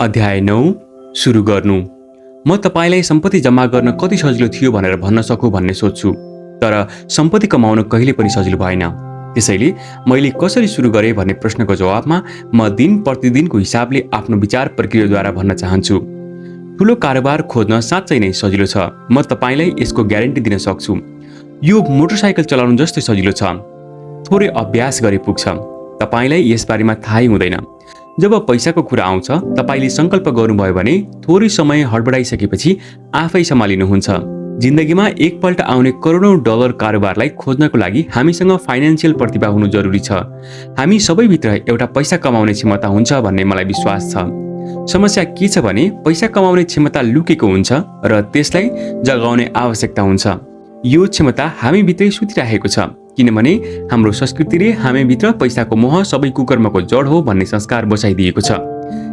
अध्याय 9 सुरु गर्नु। म तपाईँलाई सम्पत्ति जम्मा गर्न कति सजिलो थियो भनेर भन्न सकु भन्ने सोच्छु, तर सम्पत्ति कमाउन कहिले पनि सजिलो भएन। त्यसैले मैले कसरी सुरु गरेँ भन्ने प्रश्नको जवाबमा म दिन प्रतिदिनको हिसाबले आफ्नो विचार प्रक्रियाद्वारा भन्न चाहन्छु। ठुलो कारोबार खोज्न साँच्चै नै सजिलो छ। म तपाईँलाई यसको ग्यारेन्टी दिन सक्छु। यो मोटरसाइकल चलाउनु जस्तै सजिलो छ। थोरै अभ्यास गरे पुग्छ। तपाईँलाई यसबारेमा थाहै हुँदैन। जब पैसाको कुरा आउँछ, तपाईँले सङ्कल्प गर्नुभयो भने थोरै समय हडबडाइसकेपछि आफै सम्हालिनुहुन्छ। जिन्दगीमा एकपल्ट आउने करोडौं डलर कारोबारलाई खोज्नको लागि हामीसँग फाइनेन्सियल प्रतिभा हुनु जरुरी छ। हामी सबैभित्र एउटा पैसा कमाउने क्षमता हुन्छ भन्ने मलाई विश्वास छ। समस्या के छ भने पैसा कमाउने क्षमता लुकेको हुन्छ र त्यसलाई जगाउने आवश्यकता हुन्छ। यो क्षमता हामीभित्रै सुतिरहेको छ, किनभने हाम्रो संस्कृतिले हामीभित्र पैसाको मोह सबै कुकर्मको जड हो भन्ने संस्कार बसाइदिएको छ।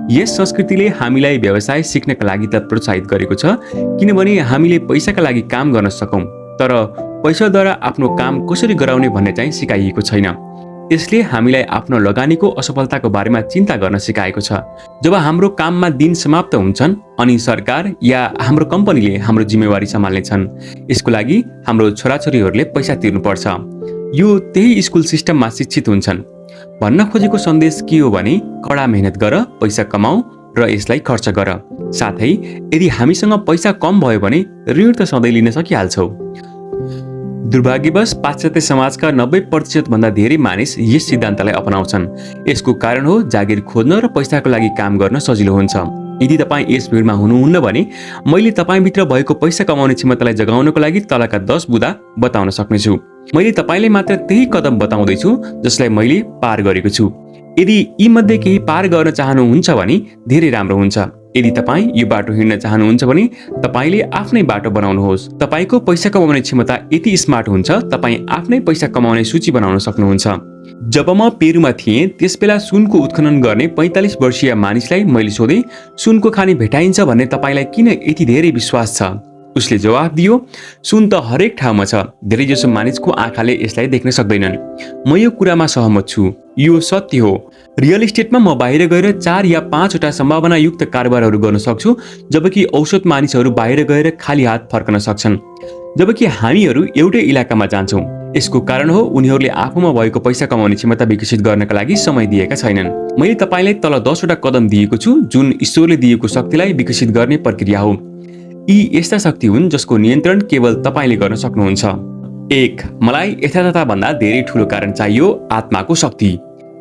यस संस्कृतिले हामीलाई व्यवसाय सिक्नका लागि त प्रोत्साहित गरेको छ, किनभने हामीले पैसाका लागि काम गर्न सकौं, तर पैसाद्वारा आफ्नो काम कसरी गराउने भन्ने चाहिँ सिकाइएको छैन। यसले हामीलाई आफ्नो लगानीको असफलताको बारेमा चिन्ता गर्न सिकाएको छ। जब हाम्रो काममा दिन समाप्त हुन्छन् अनि सरकार या हाम्रो कम्पनीले हाम्रो जिम्मेवारी सम्हाल्नेछन्, यसको लागि हाम्रो छोराछोरीहरूले पैसा तिर्नुपर्छ। यो त्यही स्कुल सिस्टममा शिक्षित हुन्छन्। भन्न खोजेको सन्देश के हो भने कडा मेहनत गर, पैसा कमाऊ र यसलाई खर्च गर। साथै यदि हामीसँग पैसा कम भयो भने ऋण त सधैँ लिन सकिहाल्छौ। दुर्भाग्यवश पाश्चात्य समाजका 90% भन्दा धेरै मानिस यस सिद्धान्तलाई अपनाउँछन्। यसको कारण हो जागिर खोज्न र पैसाको लागि काम गर्न सजिलो हुन्छ। यदि तपाईँ यस भिडमा हुनुहुन्न भने मैले तपाईँभित्र भएको पैसा कमाउने क्षमतालाई जगाउनको लागि तलका 10 बुँदा बताउन सक्नेछु। मैले तपाईँलाई मात्र त्यही कदम बताउँदैछु जसलाई मैले पार गरेको छु। यदि यी मध्ये केही पार गर्न चाहनुहुन्छ भने धेरै राम्रो हुन्छ। यदि तपाईँ यो बाटो हिँड्न चाहनुहुन्छ भने तपाईँले आफ्नै बाटो बनाउनुहोस्। तपाईँको पैसा कमाउने क्षमता यति स्मार्ट हुन्छ, तपाईँ आफ्नै पैसा कमाउने सूची बनाउन सक्नुहुन्छ। जब म पेरुमा थिएँ त्यसबेला सुनको उत्खनन गर्ने 45 वर्षीय मानिसलाई मैले सोधेँ, सुनको खानी भेटाइन्छ भन्ने तपाईँलाई किन यति धेरै विश्वास छ? उसले जवाफ दियो, सुन त हरेक ठाउँमा छ, धेरैजसो मानिसको आँखाले यसलाई देख्न सक्दैनन्। म यो कुरामा सहमत छु। यो सत्य हो। रियल इस्टेटमा म बाहिर गएर 4 या 5 वटा सम्भावनायुक्त कारोबारहरू गर्न सक्छु, जबकि औसत मानिसहरू बाहिर गएर खाली हात फर्कन सक्छन्। जबकि हामीहरू एउटै इलाकामा जान्छौँ। यसको कारण हो उनीहरूले आफूमा भएको पैसा कमाउने क्षमता विकसित गर्नका लागि समय दिएका छैनन्। मैले तपाईँलाई तल 10 वटा कदम दिएको छु जुन ईश्वरले दिएको शक्तिलाई विकसित गर्ने प्रक्रिया हो। यी यस्ता शक्ति हुन् जसको नियन्त्रण केवल तपाईँले गर्न सक्नुहुन्छ। 1. मलाई यथार्थता भन्दा धेरै ठूलो कारण चाहियो, आत्माको शक्ति।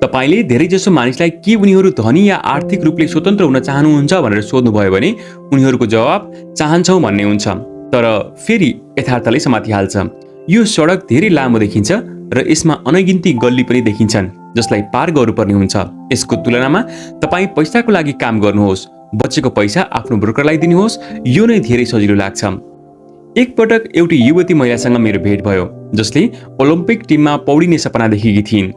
तपाईँले धेरैजसो मानिसलाई के उनीहरू धनी या आर्थिक रूपले स्वतन्त्र हुन चाहनुहुन्छ भनेर सोध्नुभयो भने उनीहरूको जवाब चाहन्छौँ भन्ने हुन्छ, तर फेरि यथार्थले समातिहाल्छ। यो सडक धेरै लामो देखिन्छ र यसमा अनगिन्ती गल्ली पनि देखिन्छन् जसलाई पार गर्नुपर्ने हुन्छ। यसको तुलनामा तपाईँ पैसाको लागि काम गर्नुहोस्, बचेको पैसा आफ्नो ब्रोकरलाई दिनुहोस्, यो नै धेरै सजिलो लाग्छ। एक पटक एउटी युवती महिलासँग मेरो भेट भयो जसले ओलम्पिक टिममा पौडिने सपना देखेकी थिइन्।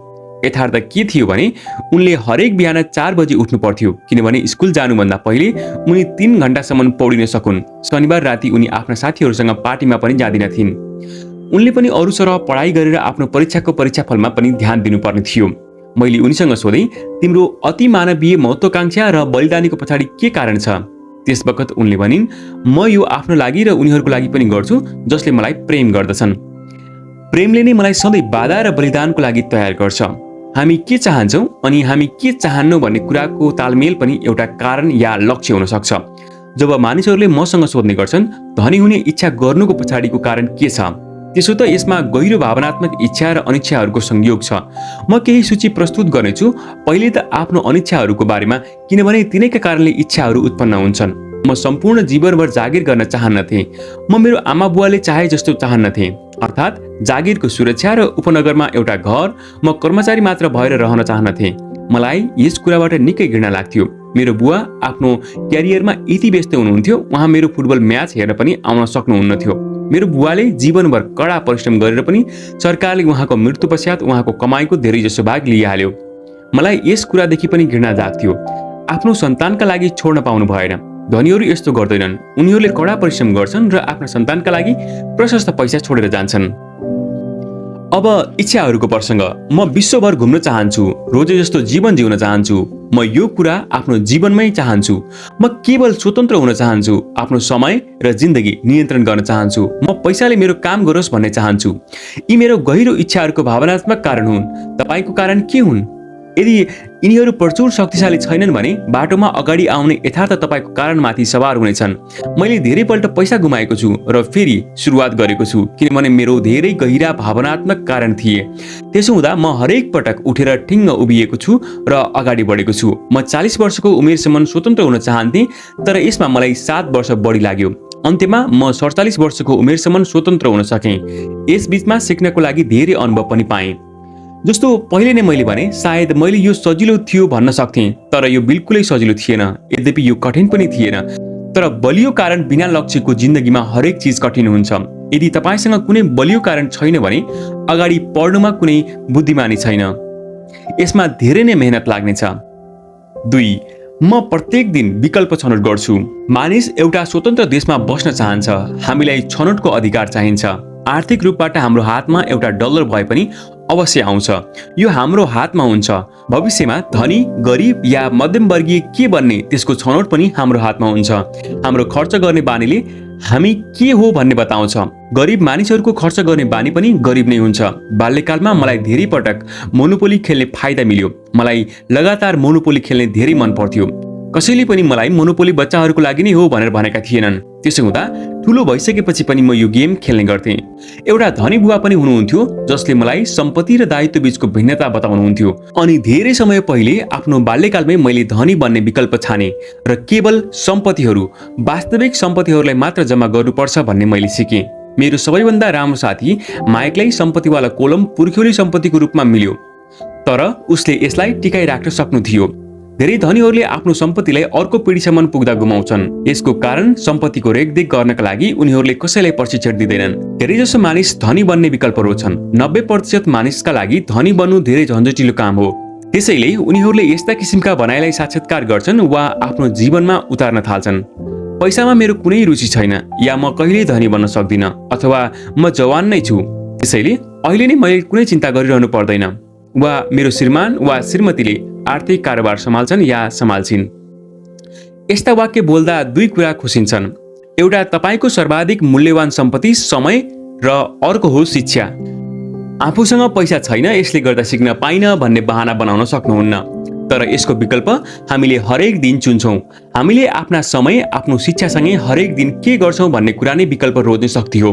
यथार्थ के थियो भने उनले हरेक बिहान 4 बजे उठ्नु पर्थ्यो, किनभने स्कुल जानुभन्दा पहिले उनी 3 घण्टासम्म पौडिन सकुन्। शनिबार राति उनी आफ्ना साथीहरूसँग पार्टीमा पनि जाँदिन थिइन्। उनले पनि अरू सरह पढाइ गरेर आफ्नो परीक्षाको परीक्षाफलमा पनि ध्यान दिनुपर्ने थियो। मैले उनीसँग सोधेँ, तिम्रो अति मानवीय महत्त्वाकांक्षा र बलिदानीको पछाडि के कारण छ? त्यस बखत उनले भनिन्, म यो आफ्नो लागि र उनीहरूको लागि पनि गर्छु जसले मलाई प्रेम गर्दछन्। प्रेमले नै मलाई सधैँ बाधा र बलिदानको लागि तयार गर्छ। हामी के चाहन्छौँ अनि हामी के चाहन्नौँ भन्ने कुराको तालमेल पनि एउटा कारण या लक्ष्य हुन सक्छ। जब मानिसहरूले मसँग सोध्ने गर्छन् धनी हुने इच्छा गर्नुको पछाडिको कारण के छ, त्यसो त यसमा गहिरो भावनात्मक इच्छा र अनिच्छाहरूको संयोग छ। म केही सूची प्रस्तुत गर्नेछु। पहिले त आफ्नो अनिच्छाहरूको बारेमा, किनभने तिनैका कारणले इच्छाहरू उत्पन्न हुन्छन्। म सम्पूर्ण जीवनभर जागिर गर्न चाहन्नथे। म मेरो आमा बुवाले चाहे जस्तो चाहन्नथे, अर्थात् जागिरको सुरक्षा र उपनगरमा एउटा घर। म कर्मचारी मात्र भएर रहन चाहन्नथे। मलाई यस कुराबाट निकै घृणा लाग्थ्यो। मेरो बुवा आफ्नो क्यारियरमा यति व्यस्त हुनुहुन्थ्यो, उहाँ मेरो फुटबल म्याच हेर्न पनि आउन सक्नुहुन्नथ्यो। मेरो बुवाले जीवनभर कडा परिश्रम गरेर पनि सरकारले उहाँको मृत्यु पश्चात उहाँको कमाइको धेरैजसो भाग लिइहाल्यो। मलाई यस कुरादेखि पनि घृणा जाग्थ्यो। आफ्नो सन्तानका लागि छोड्न पाउनु भएन। धनीहरू यस्तो गर्दैनन्। उनीहरूले कडा परिश्रम गर्छन् र आफ्ना सन्तानका लागि प्रशस्त पैसा छोडेर जान्छन्। अब इच्छाहरूको प्रसङ्ग। म विश्वभर घुम्न चाहन्छु, रोजे जस्तो जीवन जिउन चाहन्छु, म यो कुरा आफ्नो जीवनमै चाहन्छु। म केवल स्वतन्त्र हुन चाहन्छु, आफ्नो समय र जिन्दगी नियन्त्रण गर्न चाहन्छु। म पैसाले मेरो काम गरोस् भन्ने चाहन्छु। यी मेरो गहिरो इच्छाहरूको भावनात्मक कारण हुन्। तपाईको कारण के हुन्? यदि यिनीहरू प्रचुर शक्तिशाली छैनन् भने बाटोमा अगाडि आउने यथार्थ तपाईको कारणमाथि सवार हुनेछन्। मैले धेरैपल्ट पैसा गुमाएको छु र फेरि सुरुवात गरेको छु किनभने मेरो धेरै गहिरा भावनात्मक कारण थिए। त्यसो हुँदा म हरेक पटक उठेर ठिङ्ग उभिएको छु र अगाडि बढेको छु। म 40 वर्षको उमेरसम्म स्वतन्त्र हुन चाहन्थे, तर यसमा मलाई 7 वर्ष बढी लाग्यो। अन्त्यमा म 47 वर्षको उमेरसम्म स्वतन्त्र हुन सकेँ। यस बीचमा सिक्नको लागि धेरै अनुभव पनि पाएँ। जस्तो पहिले नै मैले भने, सायद मैले यो सजिलो थियो भन्न सक्थेँ, तर यो बिल्कुलै सजिलो थिएन। यद्यपि यो कठिन पनि थिएन। तर बलियो कारण बिना लक्ष्यको जिन्दगीमा हरेक चिज कठिन हुन्छ। यदि तपाईसँग कुनै बलियो कारण छैन भने अगाडि बढ्नुमा कुनै बुद्धिमानी छैन। यसमा धेरै नै मेहनत लाग्नेछ। 2. म प्रत्येक दिन विकल्प छनौट गर्छु। मानिस एउटा स्वतन्त्र देशमा बस्न चाहन्छ। हामीलाई छनौटको अधिकार चाहिन्छ। आर्थिक रूपबाट हाम्रो हातमा एउटा डलर भए पनि अवश्य आउँछ। यो हाम्रो हातमा हुन्छ। भविष्यमा धनी, गरिब या मध्यमवर्गीय के बन्ने त्यसको छनौट पनि हाम्रो हातमा हुन्छ। हाम्रो खर्च गर्ने बानीले हामी के हो भन्ने बताउँछ। गरिब मानिसहरूको खर्च गर्ने बानी पनि गरिब नै हुन्छ। बाल्यकालमा मलाई धेरै पटक मोनोपोली खेल्ने फाइदा मिल्यो। मलाई लगातार मोनोपोली खेल्ने धेरै मन पर्थ्यो। कसैले पनि मलाई मोनोपोली बच्चाहरूको लागि नै हो भनेर भनेका थिएनन्। त्यसो हुँदा ठुलो भइसकेपछि पनि म यो गेम खेल्ने गर्थेँ। एउटा धनी बुवा पनि हुनुहुन्थ्यो जसले मलाई सम्पत्ति र दायित्व बीचको भिन्नता बताउनुहुन्थ्यो। अनि धेरै समय पहिले आफ्नो बाल्यकालमै मैले धनी बन्ने विकल्प छाने र केवल सम्पत्तिहरू, वास्तविक सम्पत्तिहरूलाई मात्र जम्मा गर्नुपर्छ भन्ने मैले सिकेँ। मेरो सबैभन्दा राम्रो साथी माइकलाई सम्पत्तिवाला कोलम पुर्ख्यौली सम्पत्तिको रूपमा मिल्यो, तर उसले यसलाई टिकाइराख्न सक्नु थियो। धेरै धनीहरूले आफ्नो सम्पत्तिलाई अर्को पिढीसम्म पुग्दा गुमाउँछन्। यसको कारण सम्पत्तिको रेखदेख गर्नका लागि उनीहरूले कसैलाई प्रशिक्षण दिँदैनन्। धेरैजसो मानिस धनी बन्ने विकल्प रोज्छन्। 90% मानिसका लागि धनी बन्नु धेरै झन्झटिलो काम हो। त्यसैले उनीहरूले यस्ता किसिमका भनाइलाई साक्षात्कार गर्छन् वा आफ्नो जीवनमा उतार्न थाल्छन्। पैसामा मेरो कुनै रुचि छैन, या म कहिल्यै धनी बन्न सक्दिनँ, अथवा म जवान नै छु, त्यसैले अहिले नै मैले कुनै चिन्ता गरिरहनु पर्दैन, वा मेरो श्रीमान वा श्रीमतीले आर्थिक कारोबार सम्हाल्छन् या सम्हाल्छिन्। यस्ता वाक्य बोल्दा 2 कुरा खुसिन्छन्। एउटा तपाईको सर्वाधिक मूल्यवान सम्पत्ति समय र अर्को हो शिक्षा। आफूसँग पैसा छैन यसले गर्दा सिक्न पाइन भन्ने बहाना बनाउन सक्नुहुन्न। तर यसको विकल्प हामीले हरेक दिन चुन्छौँ। हामीले आफ्ना समय, आफ्नो शिक्षासँगै हरेक दिन के गर्छौँ भन्ने कुरा नै विकल्प रोज्ने शक्ति हो।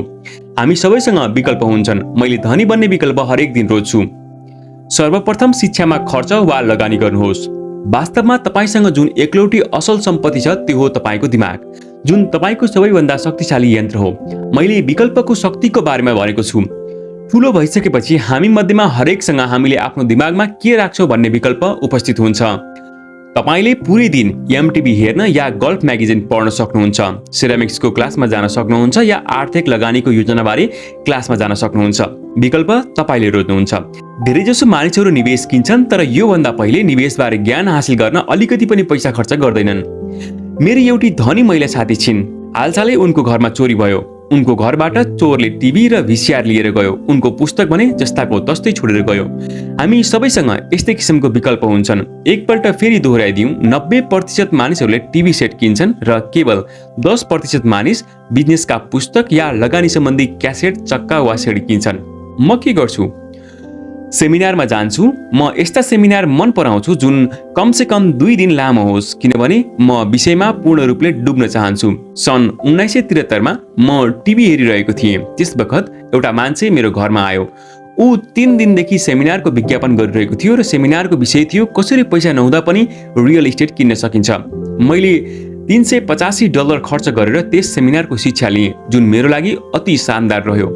हामी सबैसँग विकल्प हुन्छन्। मैले धनी बन्ने विकल्प हरेक दिन रोज्छु। सर्वप्रथम शिक्षामा खर्च वा लगानी गर्नुहोस्। वास्तवमा तपाईसँग जुन एकलौटी असल सम्पत्ति छ त्यो हो तपाईको दिमाग, जुन तपाईको सबैभन्दा शक्तिशाली यन्त्र हो। मैले विकल्पको शक्तिको बारेमा भनेको छु। ठुलो भइसकेपछि हामी मध्येमा हरेकसँग हामीले आफ्नो दिमागमा के राख्छौँ भन्ने विकल्प उपस्थित हुन्छ। तपाईले पूरै दिन एमटिभी हेर्न या गल्फ म्यागजिन पढ्न सक्नुहुन्छ, सिरामिक्सको क्लासमा जान सक्नुहुन्छ या आर्थिक लगानीको योजनाबारे क्लासमा जान सक्नुहुन्छ। विकल्प तपाईले रोज्नुहुन्छ। धेरैजसो मानिसहरू निवेश किन्छन्, तर योभन्दा पहिले निवेशबारे ज्ञान हासिल गर्न अलिकति पनि पैसा खर्च गर्दैनन्। मेरी एउटी धनी महिला साथी छिन्। हालसालै उनको घरमा चोरी भयो। उनको घरबाट चोरले टिभी र भिसिआर लिएर गयो। उनको पुस्तक भने जस्ताको तस्तै छोडेर गयो। हामी सबैसँग यस्तै किसिमको विकल्प हुन्छन्। एकपल्ट फेरि दोहोऱ्याइदिउँ, 90% मानिसहरूले टिभी सेट किन्छन् र केवल 10% मानिस बिजनेसका पुस्तक या लगानी सम्बन्धी क्यासेट, चक्का वा सिडी किन्छन्। म के गर्छु? सेमिनारमा जान्छु। म यस्ता सेमिनार मन पराउँछु जुन कमसे कम 2 दिन लामो होस्, किनभने म विषयमा पूर्ण रूपले डुब्न चाहन्छु। सन् 1973 मा म टिभी हेरिरहेको थिएँ। त्यस बखत एउटा मान्छे मेरो घरमा आयो। ऊ 3 दिनदेखि सेमिनारको विज्ञापन गरिरहेको थियो र सेमिनारको विषय थियो कसरी पैसा नहुँदा पनि रियल इस्टेट किन्न सकिन्छ। मैले $385 खर्च गरेर त्यस सेमिनारको शिक्षा लिएँ, जुन मेरो लागि अति शानदार रह्यो।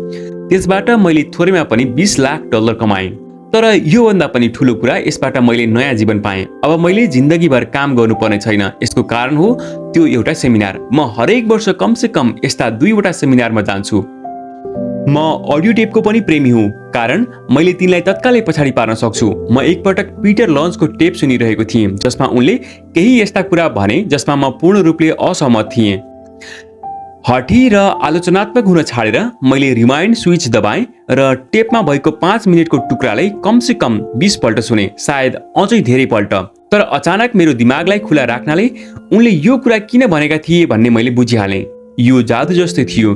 त्यसबाट मैले थोरैमा पनि $20 लाख कमाएँ। तर योभन्दा पनि ठुलो कुरा, यसबाट मैले नयाँ जीवन पाएँ। अब मैले जिन्दगीभर काम गर्नुपर्ने छैन। यसको कारण हो त्यो एउटा सेमिनार। म हरेक वर्ष कमसे कम यस्ता 2 वटा सेमिनारमा जान्छु। म अडियो टेपको पनि प्रेमी हुँ, कारण मैले तिनलाई तत्कालै पछाडि पार्न सक्छु। म एकपटक पिटर लन्चको टेप सुनिरहेको थिएँ, जसमा उनले केही यस्ता कुरा भने जसमा म पूर्ण रूपले असहमत थिएँ। हठी र आलोचनात्मक हुन छाडेर मैले रिमाइन्ड स्विच दबाएँ र टेपमा भएको 5 मिनेटको टुक्रालाई कमसे कम 20 पल्ट सुने, सायद अझै धेरै पल्ट। तर अचानक मेरो दिमागलाई खुला राख्नाले उनले यो कुरा किन भनेका थिए भन्ने मैले बुझिहालेँ। यो जादु जस्तै थियो।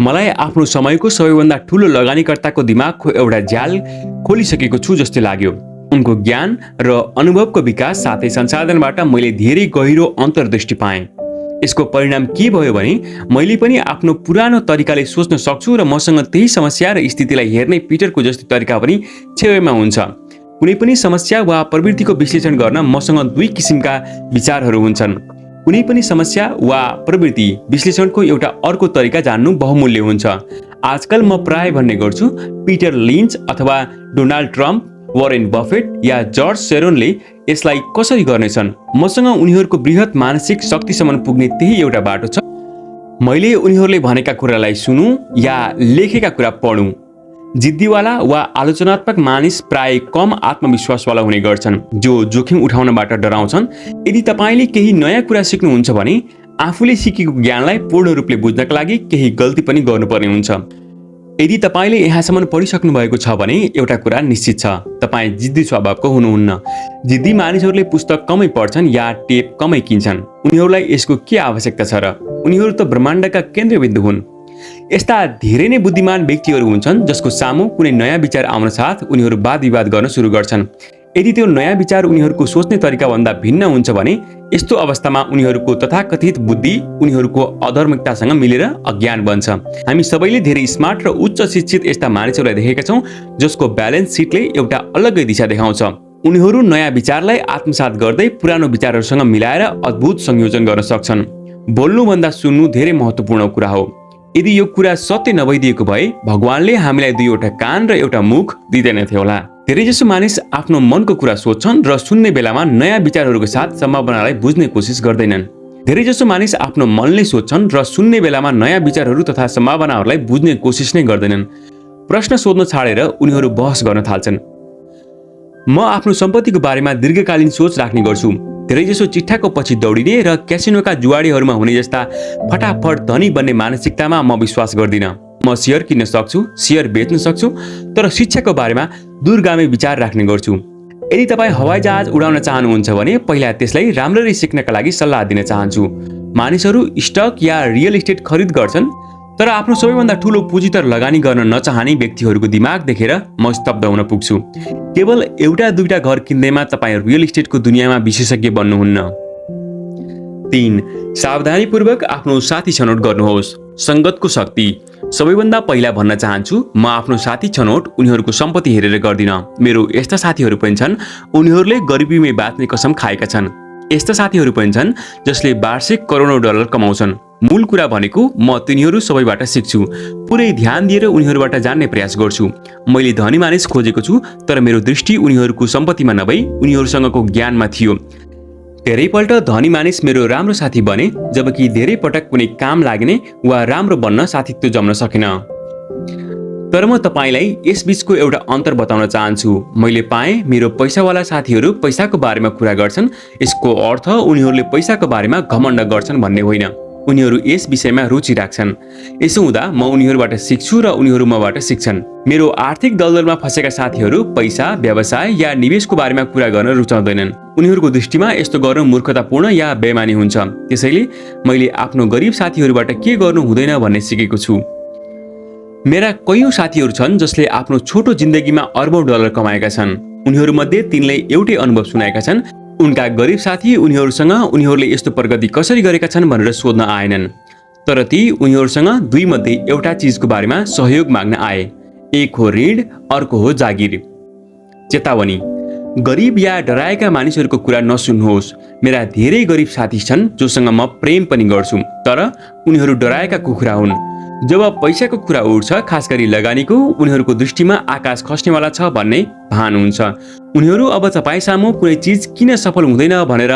मलाई आफ्नो समयको सबैभन्दा ठुलो लगानीकर्ताको दिमागको एउटा झ्याल खोलिसकेको छु जस्तो लाग्यो। उनको ज्ञान र अनुभवको विकास साथै संसाधनबाट मैले धेरै गहिरो अन्तर्दृष्टि पाएँ। यसको परिणाम के भयो भने मैले पनि आफ्नो पुरानो तरिकाले सोच्न सक्छु र मसँग त्यही समस्या र स्थितिलाई हेर्ने पिटरको जस्तै तरिका पनि छेउमा हुन्छ। कुनै पनि समस्या वा प्रवृत्तिको विश्लेषण गर्न मसँग दुई किसिमका विचारहरू हुन्छन्। कुनै पनि समस्या वा प्रवृत्ति विश्लेषणको एउटा अर्को तरिका जान्नु बहुमूल्य हुन्छ। आजकल म प्राय भन्ने गर्छु, पीटर लिन्च अथवा डोनाल्ड ट्रम्प, वरेन बफेट या जर्ज सेरोनले यसलाई कसरी गर्नेछन्? मसँग उनीहरूको बृहत मानसिक शक्तिसम्म पुग्ने त्यही एउटा बाटो छ। मैले उनीहरूले भनेका कुरालाई सुनु या लेखेका कुरा पढौँ। जिद्दीवाला वा आलोचनात्मक मानिस प्राय कम आत्मविश्वासवाला हुने गर्छन्, जो जोखिम उठाउनबाट डराउँछन्। यदि तपाईँले केही नयाँ कुरा सिक्नुहुन्छ भने आफूले सिकेको ज्ञानलाई पूर्ण रूपले बुझ्नका लागि केही गल्ती पनि गर्नुपर्ने हुन्छ। यदि तपाईँले यहाँसम्म पढिसक्नु भएको छ भने एउटा कुरा निश्चित छ, तपाईँ जिद्दी स्वभावको हुनुहुन्न। जिद्दी मानिसहरूले पुस्तक कमै पढ्छन् या टेप कमै किन्छन्। उनीहरूलाई यसको के आवश्यकता छ र? उनीहरू त ब्रह्माण्डका केन्द्रबिन्दु हुन्। यस्ता धेरै नै बुद्धिमान व्यक्तिहरू हुन्छन् जसको सामु कुनै नयाँ विचार आउन साथ उनीहरू वाद विवाद गर्न सुरु गर्छन्। यदि त्यो नयाँ विचार उनीहरूको सोच्ने तरिकाभन्दा भिन्न हुन्छ भने यस्तो अवस्थामा उनीहरूको तथाकथित बुद्धि उनीहरूको अधर्मिकतासँग मिलेर अज्ञान बन्छ। हामी सबैले धेरै स्मार्ट र उच्च शिक्षित यस्ता मानिसहरूलाई देखेका छौँ जसको ब्यालेन्स सिटले एउटा अलग्गै दिशा देखाउँछ। उनीहरू नयाँ विचारलाई आत्मसात गर्दै पुरानो विचारहरूसँग मिलाएर अद्भुत संयोजन गर्न सक्छन्। बोल्नुभन्दा सुन्नु धेरै महत्त्वपूर्ण कुरा हो। यदि यो कुरा सत्य नभइदिएको भए भगवानले हामीलाई दुईवटा कान र एउटा मुख दिँदैनथे होला। धेरैजसो मानिस आफ्नो मनको कुरा सोच्छन् र सुन्ने बेलामा नयाँ विचारहरूको साथ सम्भावनालाई बुझ्ने कोसिस गर्दैनन्। धेरैजसो मानिस आफ्नो मनले सोच्छन् र सुन्ने बेलामा नयाँ विचारहरू तथा सम्भावनाहरूलाई बुझ्ने कोसिस नै गर्दैनन्। प्रश्न सोध्न छाडेर उनीहरू बहस गर्न थाल्छन्। म आफ्नो सम्पत्तिको बारेमा दीर्घकालीन सोच राख्ने गर्छु। धेरैजसो चिट्ठाको पछि दौडिने र क्यासिनोका जुवाडीहरूमा हुने जस्ता फटाफट धनी बन्ने मानसिकतामा म विश्वास गर्दिनँ। म सेयर किन्न सक्छु, सेयर बेच्न सक्छु, तर शिक्षाको बारेमा दूरगामी विचार राख्ने गर्छु। यदि तपाईँ हवाईजहाज उडाउन चाहनुहुन्छ भने पहिला त्यसलाई राम्ररी सिक्नका लागि सल्लाह दिन चाहन्छु। मानिसहरू स्टक या रियल इस्टेट खरिद गर्छन्, तर आफ्नो सबैभन्दा ठुलो पुँजीतर लगानी गर्न नचाहने व्यक्तिहरूको दिमाग देखेर म स्तब्ध हुन पुग्छु। केवल एउटा दुईटा घर किन्दैमा तपाईँ रियल इस्टेटको दुनियाँमा विशेषज्ञ बन्नुहुन्न। 3. सावधानीपूर्वक आफ्नो साथी छनौट गर्नुहोस्। सङ्गतको शक्ति। सबैभन्दा पहिला भन्न चाहन्छु, म आफ्नो साथी छनौट उनीहरूको सम्पत्ति हेरेर गर्दिनँ। मेरो यस्ता साथीहरू पनि छन् उनीहरूले गरिबीमै बाँच्ने कसम खाएका छन्। यस्ता साथीहरू पनि छन् जसले वार्षिक करोडौँ डलर कमाउँछन्। मूल कुरा भनेको म तिनीहरू सबैबाट सिक्छु, पुरै ध्यान दिएर उनीहरूबाट जान्ने प्रयास गर्छु। मैले धनी मानिस खोजेको छु, तर मेरो दृष्टि उनीहरूको सम्पत्तिमा नभई उनीहरूसँगको ज्ञानमा थियो। धेरैपल्ट धनी मानिस मेरो राम्रो साथी बने, जबकि धेरै पटक कुनै काम लाग्ने वा राम्रो बन्न साथीत्व जम्न सकेन। तर म तपाईँलाई यसबीचको एउटा अन्तर बताउन चाहन्छु। मैले पाएँ मेरो पैसावाला साथीहरू पैसाको बारेमा कुरा गर्छन्, यसको अर्थ उनीहरूले पैसाको बारेमा घमण्ड गर्छन् भन्ने होइन। उनीहरू यस विषयमा रुचि राख्छन्। यसो हुँदा म उनीहरूबाट सिक्छु र उनीहरू मबाट सिक्छन्। मेरो आर्थिक दलदलमा फँसेका साथीहरू पैसा, व्यवसाय या निवेशको बारेमा कुरा गर्न रुचाउँदैनन्। उनीहरूको दृष्टिमा यस्तो गर्नु मूर्खतापूर्ण या बेमानी हुन्छ। त्यसैले मैले आफ्नो गरिब साथीहरूबाट के गर्नु हुँदैन भन्ने सिकेको छु। मेरा कयौं साथीहरू छन् जसले आफ्नो छोटो जिन्दगीमा अरबौं डलर कमाएका छन्। उनीहरूमध्ये तिनले एउटै अनुभव सुनाएका छन्। उनका गरिब साथी उनीहरूसँग उनीहरूले यस्तो प्रगति कसरी गरेका छन् भनेर सोध्न आएनन्, तर ती उनीहरूसँग दुई मध्ये एउटा चीजको बारेमा सहयोग माग्न आए। एक हो ऋण, अर्को हो जागिर। चेतावनी: गरिब या डराएका मानिसहरूको कुरा नसुन्नुहोस्। मेरा धेरै गरिब साथी छन् जोसँग म प्रेम पनि गर्छु, तर उनीहरू डराएका कुखुरा हुन्। जब पैसाको कुरा उठ्छ, खास गरी लगानीको, उनीहरूको दृष्टिमा आकाश खस्नेवाला छ भन्ने भान हुन्छ। उनीहरू अब तपाईँ सामु कुनै चीज किन सफल हुँदैन भनेर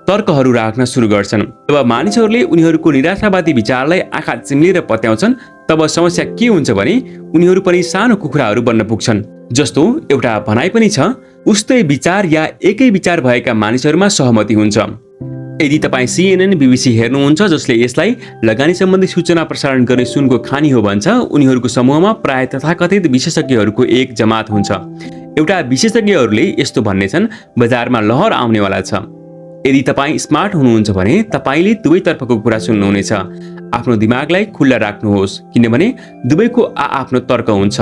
तर्कहरू राख्न सुरु गर्छन्। जब मानिसहरूले उनीहरूको निराशावादी विचारलाई आँखा चिम्लेर पत्याउँछन्, तब समस्या के हुन्छ भने उनीहरू पनि सानो कुखुराहरू बन्न पुग्छन्। जस्तो एउटा भनाइ पनि छ, उस्तै विचार या एकै विचार भएका मानिसहरूमा सहमति हुन्छ। यदि तपाईँ CNN, BBC हेर्नुहुन्छ जसले यसलाई लगानी सम्बन्धी सूचना प्रसारण गर्ने सुनको खानी हो भन्छ, उनीहरूको समूहमा प्राय तथाकथित विशेषज्ञहरूको एक जमात हुन्छ। एउटा विशेषज्ञहरूले यस्तो भन्नेछन्, बजारमा लहर आउनेवाला छ। यदि तपाईँ स्मार्ट हुनुहुन्छ भने तपाईँले दुवैतर्फको कुरा सुन्नुहुनेछ। आफ्नो दिमागलाई खुल्ला राख्नुहोस्, किनभने दुवैको आफ्नो तर्क हुन्छ।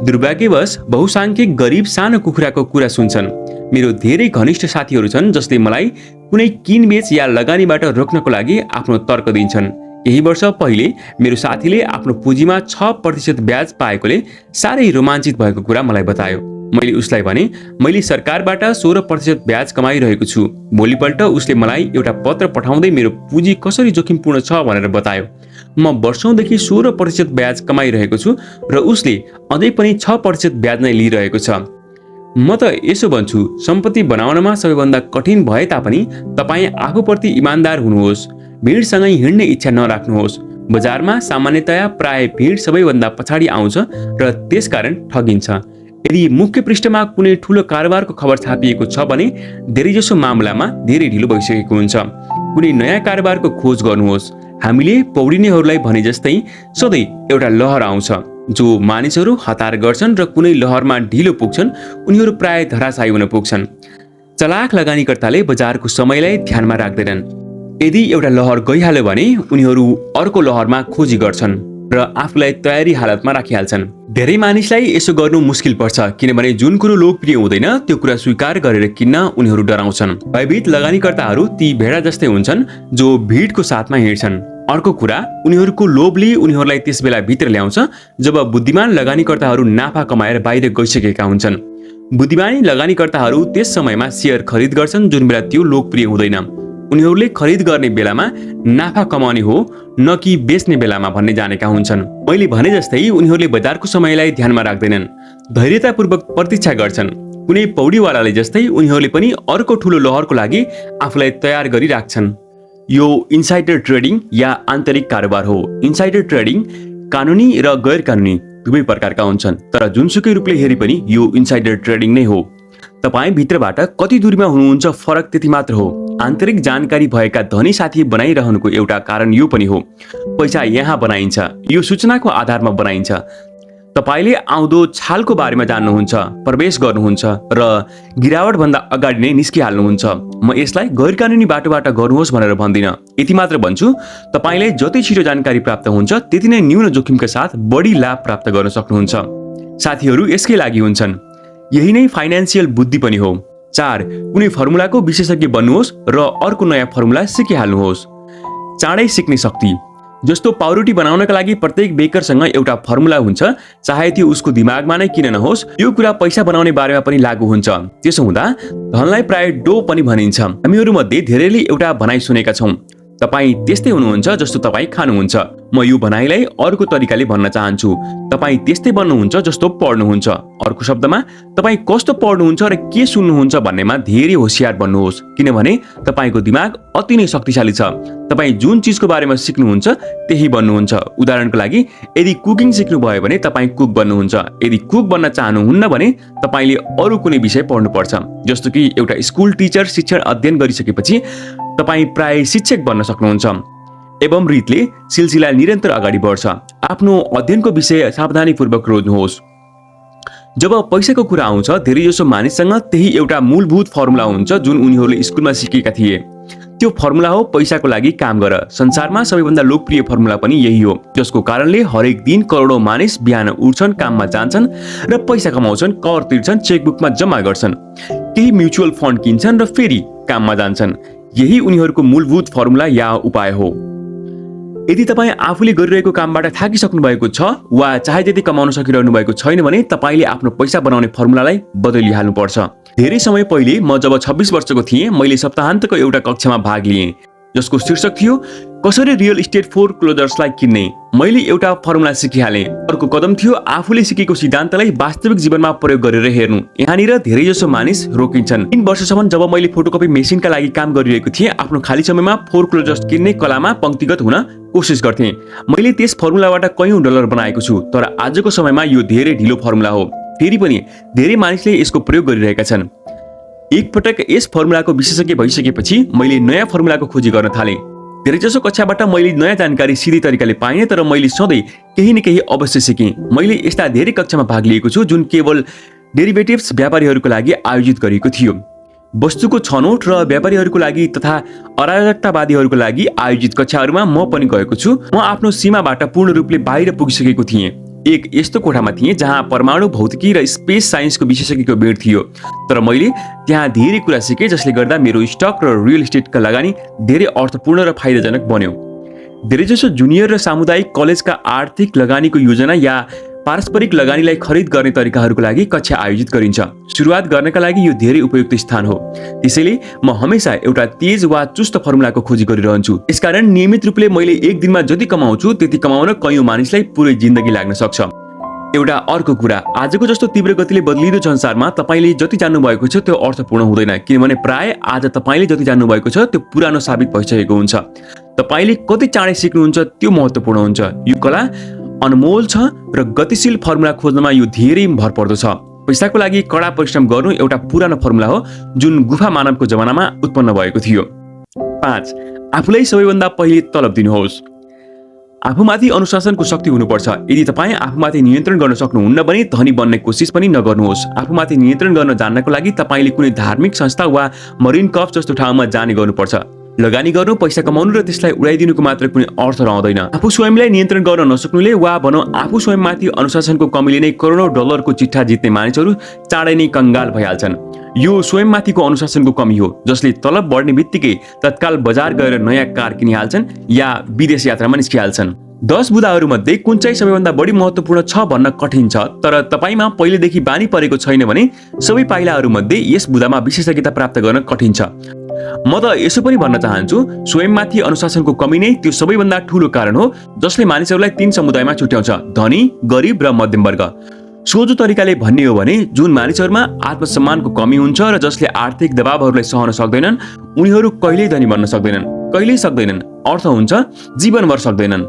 दुर्भाग्यवश बहुसंख्यक गरिब सानो कुखुराको कुरा सुन्छन्। मेरो धेरै घनिष्ठ साथीहरू छन् जसले मलाई कुनै किनबेच या लगानीबाट रोक्नको लागि आफ्नो तर्क दिन्छन्। केही वर्ष पहिले मेरो साथीले आफ्नो पुँजीमा 6% ब्याज पाएकोले साह्रै रोमाञ्चित भएको कुरा मलाई बतायो। मैले उसलाई भने, मैले सरकारबाट 16% ब्याज कमाइरहेको छु। भोलिपल्ट उसले मलाई एउटा पत्र पठाउँदै मेरो पुँजी कसरी जोखिमपूर्ण छ भनेर बतायो। म वर्षौंदेखि 16% ब्याज कमाइरहेको छु र उसले अझै पनि 6% ब्याज नै लिइरहेको छ। म त यसो भन्छु, सम्पत्ति बनाउनमा सबैभन्दा कठिन भए तापनि तपाईँ आफूप्रति इमानदार हुनुहोस्। भिडसँगै हिँड्ने इच्छा नराख्नुहोस्। बजारमा सामान्यतया प्राय भिड सबैभन्दा पछाडि आउँछ र त्यसकारण ठगिन्छ। यदि मुख्य पृष्ठमा कुनै ठूलो कारोबारको खबर छापिएको छ भने धेरैजसो मामलामा धेरै ढिलो भइसकेको हुन्छ। कुनै नयाँ कारोबारको खोज गर्नुहोस्। हामीले पौडिनेहरूलाई भने जस्तै सधैँ एउटा लहर आउँछ। जो मानिसहरू हतार गर्छन् र कुनै लहरमा ढिलो पुग्छन् उनीहरू प्राय धराशायी हुन पुग्छन्। चलाख लगानीकर्ताले बजारको समयलाई ध्यानमा राख्दैनन्। यदि एउटा लहर गइहाल्यो भने उनीहरू अर्को लहरमा खोजी गर्छन् र आफूलाई तयारी हालतमा राखिहाल्छन्। धेरै मानिसलाई यसो गर्नु मुस्किल पर्छ, किनभने जुन कुरो लोकप्रिय हुँदैन त्यो कुरा स्वीकार गरेर किन्न उनीहरू डराउँछन्। भयभीत लगानीकर्ताहरू ती भेडा जस्तै हुन्छन् जो भिडको साथमा हिँड्छन्। अर्को कुरा, उनीहरूको लोभले उनीहरूलाई त्यसबेला भित्र ल्याउँछ जब बुद्धिमान लगानीकर्ताहरू नाफा कमाएर बाहिर गइसकेका हुन्छन्। बुद्धिमानी लगानीकर्ताहरू त्यस समयमा शेयर खरिद गर्छन् जुन बेला त्यो लोकप्रिय हुँदैन। उनीहरूले खरिद गर्ने बेलामा नाफा कमाउने हो, न कि बेच्ने बेलामा भन्ने जानेका हुन्छन्। मैले भने जस्तै उनीहरूले बजारको समयलाई ध्यानमा राख्दैनन्, धैर्यतापूर्वक प्रतीक्षा गर्छन्। कुनै पौडीवालाले जस्तै उनीहरूले पनि अर्को ठूलो लहरको लागि आफूलाई तयार गरिराख्छन्। यो इनसाइडर ट्रेडिङ या आन्तरिक कारोबार हो। इनसाइडर ट्रेडिङ कानुनी र गैर कानुनी दुवै प्रकारका हुन्छन्, तर जुनसुकै रूपले हेरे पनि यो इनसाइडर ट्रेडिङ नै हो। तपाईँ भित्रबाट कति दूरीमा हुनुहुन्छ फरक त्यति मात्र हो। आन्तरिक जानकारी भएका धनी साथी बनाइरहनुको एउटा कारण यो पनि हो। पैसा यहाँ बनाइन्छ, यो सूचनाको आधारमा बनाइन्छ। तपाईले आउँदो छालको बारेमा जान्नुहुन्छ, प्रवेश गर्नुहुन्छ र गिरावटभन्दा अगाडि नै निस्किहाल्नुहुन्छ। म यसलाई गैर कानुनी बाटोबाट गर्नुहोस् भनेर भन्दिनँ। यति मात्र भन्छु, तपाईले जति छिटो जानकारी प्राप्त हुन्छ त्यति नै न्यून जोखिमका साथ बढी लाभ प्राप्त गर्न सक्नुहुन्छ। साथीहरू यसकै लागि हुन्छन्। यही नै फाइनान्सियल बुद्धि पनि हो। 4. कुनै फर्मुलाको विशेषज्ञ बन्नुहोस् र अर्को नयाँ फर्मुला सिकिहाल्नुहोस्। चाँडै सिक्ने शक्ति। जस्तो पाउरोटी बनाउनका लागि प्रत्येक बेकरसँग एउटा फर्मुला हुन्छ, चाहे त्यो उसको दिमागमा नै किन नहोस्। यो कुरा पैसा बनाउने बारेमा पनि लागू हुन्छ। त्यसो हुँदा धनलाई प्राय डो पनि भनिन्छ। हामीहरू मध्ये धेरैले एउटा भनाइ सुनेका छौं, तपाईँ त्यस्तै हुनुहुन्छ जस्तो तपाईँ खानुहुन्छ। म यो भनाइलाई अर्को तरिकाले भन्न चाहन्छु, तपाईँ त्यस्तै बन्नुहुन्छ जस्तो पढ्नुहुन्छ। अर्को शब्दमा, तपाईँ कस्तो पढ्नुहुन्छ र के सुन्नुहुन्छ भन्नेमा धेरै होशियार बन्नुहोस्, किनभने तपाईको दिमाग अति नै शक्तिशाली छ। तपाईँ जुन चीजको बारेमा सिक्नुहुन्छ त्यही बन्नुहुन्छ। उदाहरणको लागि, यदि कुकिङ सिक्नु भयो भने तपाईँ कुक बन्नुहुन्छ। यदि कुक बन्न चाहनुहुन्न भने तपाईले अरू कुनै विषय पढ्नुपर्छ। जस्तो कि एउटा स्कुल टिचर शिक्षण अध्ययन गरिसकेपछि तपाईँ प्राय शिक्षक बन्न सक्नुहुन्छ। एवं रीतले सिलसिला निरन्तर अगाडि बढ्छ। आफ्नो अध्ययनको विषय सावधानीपूर्वक रोज्नुहोस्। जब पैसाको कुरा आउँछ, धेरैजसो मानिससँग त्यही एउटा मूलभूत फर्मुला हुन्छ जुन उनीहरूले स्कुलमा सिकेका थिए। त्यो फर्मुला हो, पैसाको लागि काम गर। संसारमा सबैभन्दा लोकप्रिय फर्मुला पनि यही हो, जसको कारणले हरेक दिन करोडौं मानिस बिहान उठ्छन्, काममा जान्छन् र पैसा कमाउँछन्, कर तिर्छन्, चेकबुकमा जम्मा गर्छन्, केही म्युचुअल फन्ड किन्छन् र फेरि काममा जान्छन्। यही उनीहरूको मूलभूत फर्मुला या उपाय हो। यदि तपाईँ आफूले गरिरहेको कामबाट थाकिसक्नु भएको छ वा चाहे जति कमाउन सकिरहनु भएको छैन भने तपाईले आफ्नो पैसा बनाउने फर्मुलालाई बदलिहाल्नुपर्छ। धेरै समय पहिले म जब 26 वर्षको थिएँ, मैले सप्ताहान्तको एउटा कक्षामा भाग लिएँ जसको शीर्षक थियो कसरी रियल इस्टेट फोरक्लोजर्सलाई किन्ने। मैले एउटा फर्मुला सिकिहालेँ। अर्को कदम थियो आफूले सिकेको सिद्धान्तलाई वास्तविक जीवनमा प्रयोग गरेर हेर्नु। यहाँनिर धेरैजसो मानिस रोकिन्छन्। 3 वर्षसम्म जब मैले फोटोकपी मेसिनका लागि काम गरिरहेको थिएँ, आफ्नो खाली समयमा फोरक्लोजर्स किन्ने कलामा पंक्तिगत हुन कोसिस गर्थेँ। मैले त्यस फर्मुलाबाट कयौं डलर बनाएको छु, तर आजको समयमा यो धेरै ढिलो फर्मुला हो। फेरि पनि धेरै मानिसले यसको प्रयोग गरिरहेका छन्। एक पटक यस फर्मुलाको विशेषज्ञ भइसकेपछि मैले नयाँ फर्मुलाको खोजी गर्न थालेँ। धेरैजसो कक्षाबाट मैले नयाँ जानकारी सिधै तरिकाले पाइनँ, तर मैले सधैँ केही न केही अवश्य सिकेँ। मैले यस्ता धेरै कक्षामा भाग लिएको छु जुन केवल डेरिभेटिभ्स व्यापारीहरूको लागि आयोजित गरिएको थियो। वस्तुको छनौट र व्यापारीहरूको लागि तथा अराजकतावादीहरूको लागि आयोजित कक्षाहरूमा म पनि गएको छु। म आफ्नो सीमाबाट पूर्ण रूपले बाहिर पुगिसकेको थिएँ। एक यस्तो कोठामा थिएँ जहाँ परमाणु भौतिकी र स्पेस साइन्सको विशेषज्ञको भेट थियो। तर मैले त्यहाँ धेरै कुरा सिकेँ जसले गर्दा मेरो स्टक र रियल इस्टेटका लगानी धेरै अर्थपूर्ण र फाइदाजनक बन्यो। धेरैजसो जुनियर र सामुदायिक कलेजका आर्थिक लगानीको योजना या पारस्परिक लगानीलाई खरिद गर्ने तरिकाहरूको लागि कक्षा आयोजित गरिन्छ। सुरुवात गर्नका लागि यो धेरै उपयुक्त स्थान हो। त्यसैले म हमेशा एउटा तेज वा चुस्त फर्मुलाको खोजी गरिरहन्छु। यसकारण नियमित रूपले मैले एक दिनमा जति कमाउँछु त्यति कमाउन कयौं मानिसलाई पुरै जिन्दगी लाग्न सक्छ। एउटा अर्को कुरा, आजको जस्तो तीव्र गतिले बदलिँदो संसारमा तपाईले जति जान्नु भएको छ त्यो अर्थपूर्ण हुँदैन, किनभने प्राय आज तपाईले जति जान्नु भएको छ त्यो पुरानो साबित भइसकेको हुन्छ। तपाईले कति चाँडै सिक्नुहुन्छ त्यो महत्त्वपूर्ण हुन्छ। यो कला अनमोल छ र गतिशील फर्मुला खोज्नमा यो धेरै भर पर्दछ। पैसाको लागि कडा परिश्रम गर्नु एउटा पुरानो फर्मुला हो जुन गुफा मानवको जमानामा उत्पन्न भएको थियो। 5. आफूलाई सबैभन्दा पहिले तलब दिनुहोस्। आफूमाथि अनुशासनको शक्ति हुनुपर्छ। यदि तपाईँ आफूमाथि नियन्त्रण गर्न सक्नुहुन्न भने धनी बन्ने कोसिस पनि नगर्नुहोस्। आफूमाथि नियन्त्रण गर्न जान्नको लागि तपाईले कुनै धार्मिक संस्था वा मरिन कर्प्स जस्तो ठाउँमा जाने गर्नुपर्छ। लगानी गर्नु, पैसा कमाउनु र त्यसलाई उडाइदिनुको मात्र कुनै अर्थ रहँदैन। आफू स्वयंलाई नियन्त्रण गर्न नसक्नुले वा भनौँ आफू स्वयंमाथि अनुशासनको कमीले नै करोडौं डलरको चिट्ठा जित्ने मानिसहरू चाँडै नै कंगाल भइहाल्छन्। यो स्वयंमाथिको अनुशासनको कमी हो जसले तलब बढ्ने बित्तिकै तत्काल बजार गएर नयाँ कार किनिहाल्छन् या विदेश यात्रामा निस्किहाल्छन्। 10 बुदाहरूमध्ये कुन चाहिँ सबैभन्दा बढी महत्त्वपूर्ण छ भन्न कठिन छ, तर तपाईमा पहिलेदेखि बानी परेको छैन भने सबै पाइलाहरूमध्ये यस बुदामा विशेषज्ञता प्राप्त गर्न कठिन छ। म त यसो पनि भन्न चाहन्छु, स्वयंमाथि अनुशासनको कमी नै त्यो सबैभन्दा ठूलो कारण हो जसले मानिसहरूलाई 3 समुदायमा छुट्याउँछ: धनी, गरिब र मध्यम वर्ग। सोझो तरिकाले भन्ने हो भने जुन मानिसहरूमा आत्मसम्मानको कमी हुन्छ र जसले आर्थिक दबावहरूलाई सहन सक्दैनन् उनीहरू कहिल्यै धनी बन्न सक्दैनन्, कहिल्यै सक्दैनन्, अर्थ हुन्छ जीवनभर सक्दैनन्।